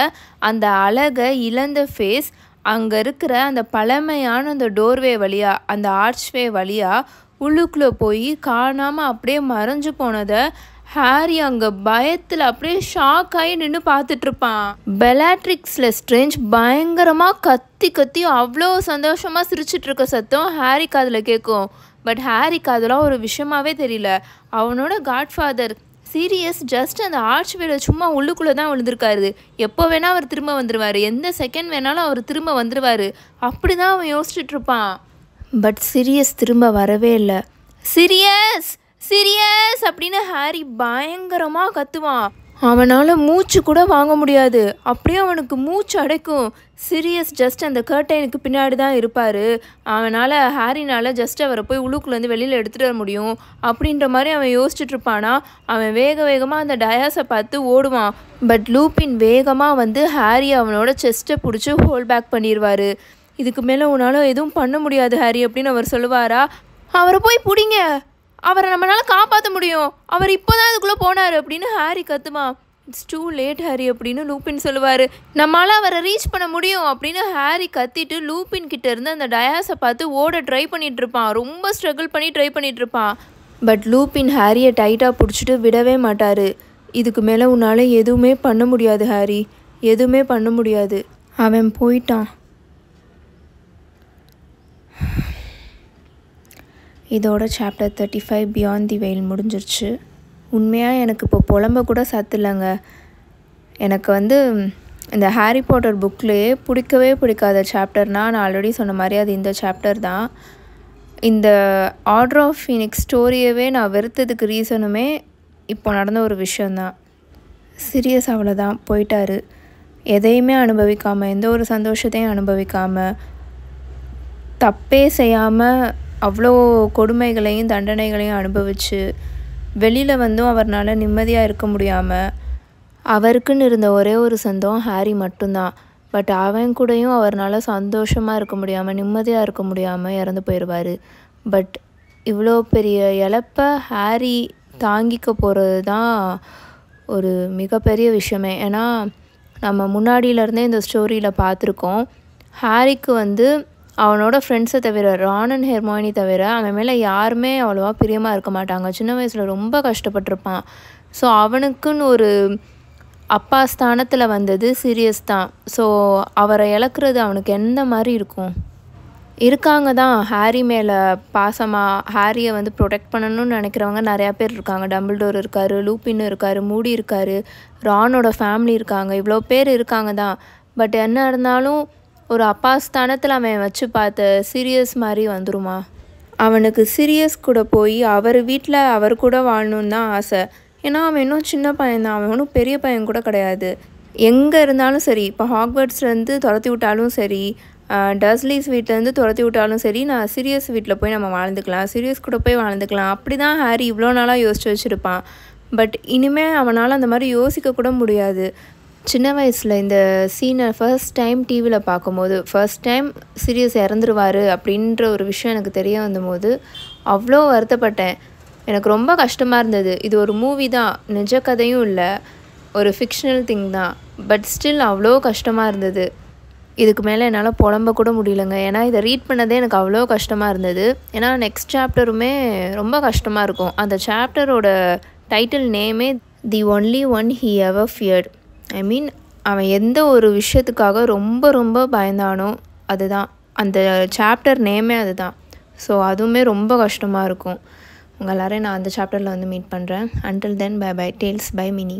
அந்த அழகை இழந்த ஃபேஸ் அங்கே இருக்கிற அந்த பழமையான அந்த டோர்வே வழியாக, அந்த ஆர்ச்வே வழியாக உள்ளுக்குள்ளே போய் காணாமல் அப்படியே மறைஞ்சு போனதை ஹாரி அங்கே பயத்தில் அப்படியே ஷாக் ஆகி நின்று பார்த்துட்ருப்பான். பெலாட்ரிக்ஸ் லெஸ்ட்ரேஞ்ச் பயங்கரமாக கத்தி அவ்வளோ சந்தோஷமாக சிரிச்சிட்ருக்க சத்தம் ஹாரி காதில் கேட்கும். பட் ஹாரிக்கு அதெல்லாம் ஒரு விஷயமாகவே தெரியல. அவனோட காட்ஃபாதர் சீரியஸ் ஜஸ்ட் அந்த ஆர்ச் வேலை சும்மா உள்ளுக்குள்ளே தான் விழுந்திருக்காரு. எப்போ வேணால் அவர் திரும்ப வந்துடுவார், எந்த செகண்ட் வேணாலும் அவர் திரும்ப வந்துடுவார், அப்படி தான் அவன் யோசிச்சுட்ருப்பான். பட் சீரியஸ் திரும்ப வரவே இல்லை. சீரியஸ் அப்படின்னு ஹாரி பயங்கரமாக கத்துவான். அவனால் மூச்சு கூட வாங்க முடியாது, அப்படியே அவனுக்கு மூச்சு அடைக்கும். சீரியஸ் ஜஸ்ட் அந்த கர்டைனுக்கு பின்னாடி தான் இருப்பார். அவனால் ஹாரினால் ஜஸ்ட் அவரை போய் உள்ளுக்குள்ளேருந்து வெளியில் எடுத்துகிட்டு வர முடியும் அப்படின்ற மாதிரி அவன் யோசிச்சுட்ருப்பானா. அவன் வேகமாக அந்த டயாஸை பார்த்து ஓடுவான். பட் லூப்பின் வேகமாக வந்து ஹாரி அவனோட செஸ்ட்டை பிடிச்சி ஹோல்ட் பேக் பண்ணிடுவார். இதுக்கு மேலே உன்னால் எதுவும் பண்ண முடியாது ஹாரி அப்படின்னு அவர் சொல்லுவாரா. அவரை போய் பிடிங்க, அவரை நம்மளால் காப்பாற்ற முடியும், அவர் இப்போ தான் அதுக்குள்ளே போனார் அப்படின்னு ஹாரி கத்துவான். இட்ஸ் டூ லேட் ஹாரி அப்படின்னு லூப்பின் சொல்லுவார். நம்மளால் அவரை ரீச் பண்ண முடியும் அப்படின்னு ஹாரி கத்திட்டு லூப்பின் கிட்ட இருந்து அந்த டயாஸை பார்த்து ஓட ட்ரை பண்ணிகிட்ருப்பான். ரொம்ப ஸ்ட்ரகிள் பண்ணி ட்ரை பண்ணிகிட்ருப்பான். பட் லூப்பின் ஹாரியை டைட்டாக பிடிச்சிட்டு விடவே மாட்டார். இதுக்கு மேலே உன்னால் எதுவுமே பண்ண முடியாது ஹாரி, எதுவுமே பண்ண முடியாது, அவன் போயிட்டான். இதோட சாப்டர் 35 பியாண்ட் தி வெயில் முடிஞ்சிருச்சு. உண்மையாக எனக்கு இப்போ புலம்ப கூட சத்தில்லைங்க. எனக்கு வந்து இந்த ஹாரி பாட்டர் புக்லேயே பிடிக்காத சாப்டர்னால் நான் ஆல்ரெடி சொன்ன மாதிரி அது இந்த சாப்டர் தான். இந்த ஆர்டர் ஆஃப் ஃபீனிக்ஸ் ஸ்டோரியவே நான் வெறுத்ததுக்கு ரீசனுமே இப்போ நடந்த ஒரு விஷயந்தான். சீரியஸ் அவ்வளோதான், போயிட்டார். எதையுமே அனுபவிக்காமல், எந்த ஒரு சந்தோஷத்தையும் அனுபவிக்காமல், தப்பே செய்யாமல் அவ்வளோ கொடுமைகளையும் தண்டனைகளையும் அனுபவித்து வெளியில் வந்தும் அவரால் நிம்மதியாக இருக்க முடியாமல், அவருக்குன்னு இருந்த ஒரே ஒரு சொந்தம் ஹாரி மட்டும்தான். பட் அவன் கூடயும் அவர்னால சந்தோஷமாக இருக்க முடியாமல் நிம்மதியாக இருக்க முடியாமல் இறந்து போயிடுவார். பட் இவ்வளோ பெரிய இழப்பை ஹாரி தாங்கிக்க போகிறது தான் ஒரு மிகப்பெரிய விஷயமே. ஏன்னா நம்ம முன்னாடியிலேருந்தே இந்த ஸ்டோரியில் பார்த்துருக்கோம், ஹாரிக்கு வந்து அவனோட ஃப்ரெண்ட்ஸை தவிர, ரான் அண்ட் ஹெர்மாயினி தவிர அவன் மேலே யாருமே அவ்வளோவா பிரியமாக இருக்க மாட்டாங்க. சின்ன வயசில் ரொம்ப கஷ்டப்பட்டிருப்பான். ஸோ அவனுக்குன்னு ஒரு அப்பா ஸ்தானத்தில் வந்தது சீரியஸ் தான். ஸோ அவரை இழக்கிறது அவனுக்கு எந்த மாதிரி இருக்கும்? இருக்காங்க தான் ஹாரி மேலே பாசமாக ஹாரியை வந்து ப்ரொடெக்ட் பண்ணணும்னு நினைக்கிறவங்க நிறையா பேர் இருக்காங்க. டம்பிள்டோர் இருக்கார், லூப்பின் இருக்கார், மூடி இருக்கார், ரானோட ஃபேமிலி இருக்காங்க, இவ்வளோ பேர் இருக்காங்க தான். பட் என்ன இருந்தாலும் ஒரு அப்பா ஸ்தானத்தில் அவன் வச்சு பார்த்த சீரியஸ் மாதிரி வந்துருமா? அவனுக்கு சீரியஸ் கூட போய் அவர் வீட்டில் அவர் கூட வாழணுன்னு தான் ஆசை. ஏன்னா அவன் இன்னும் சின்ன பையன்தான், அவன் ஒன்றும் பெரிய பையன் கூட கிடையாது. எங்கே இருந்தாலும் சரி, இப்போ ஹாக்வர்ட்ஸ்லேருந்து துரத்தி விட்டாலும் சரி, டஸ்லீஸ் வீட்டிலேருந்து துரத்தி விட்டாலும் சரி, நான் சீரியஸ் வீட்டில் போய் நம்ம வாழ்ந்துக்கலாம், சீரியஸ் கூட போய் வாழ்ந்துக்கலாம், அப்படி தான் ஹாரி இவ்வளோ நாளாக யோசிச்சு வச்சுருப்பான். பட் இனிமேல் அவனால் அந்த மாதிரி யோசிக்க கூட முடியாது. சின்ன வயசில் இந்த சீனை ஃபர்ஸ்ட் டைம் டிவியில் பார்க்கும்போது, ஃபர்ஸ்ட் டைம் சீரியஸ் இறந்துருவார் அப்படின்ற ஒரு விஷயம் எனக்கு தெரிய வந்தபோது அவ்வளோ வருத்தப்பட்டேன். எனக்கு ரொம்ப கஷ்டமாக இருந்தது. இது ஒரு மூவி தான், நிஜ கதையும் இல்லை, ஒரு ஃபிக்ஷனல் திங் தான். பட் ஸ்டில் அவ்வளோ கஷ்டமாக இருந்தது. இதுக்கு மேலே என்னால் புலம்ப கூட முடியலைங்க. ஏன்னா இதை ரீட் பண்ணதே எனக்கு அவ்வளோ கஷ்டமாக இருந்தது. ஏன்னா நெக்ஸ்ட் சாப்டருமே ரொம்ப கஷ்டமாக இருக்கும். அந்த சாப்டரோட டைட்டில் நேமே the only one he ever feared. I mean அவன் எந்த ஒரு விஷயத்துக்காக ரொம்ப ரொம்ப பயந்தானோ அதுதான், அந்த சாப்டர் நேமே அதுதான். ஸோ அதுவுமே ரொம்ப கஷ்டமாக இருக்கும். உங்கள் எல்லோரையும் நான் அந்த சாப்டரில் வந்து மீட் பண்ணுறேன். Until then bye bye. Tales by mini.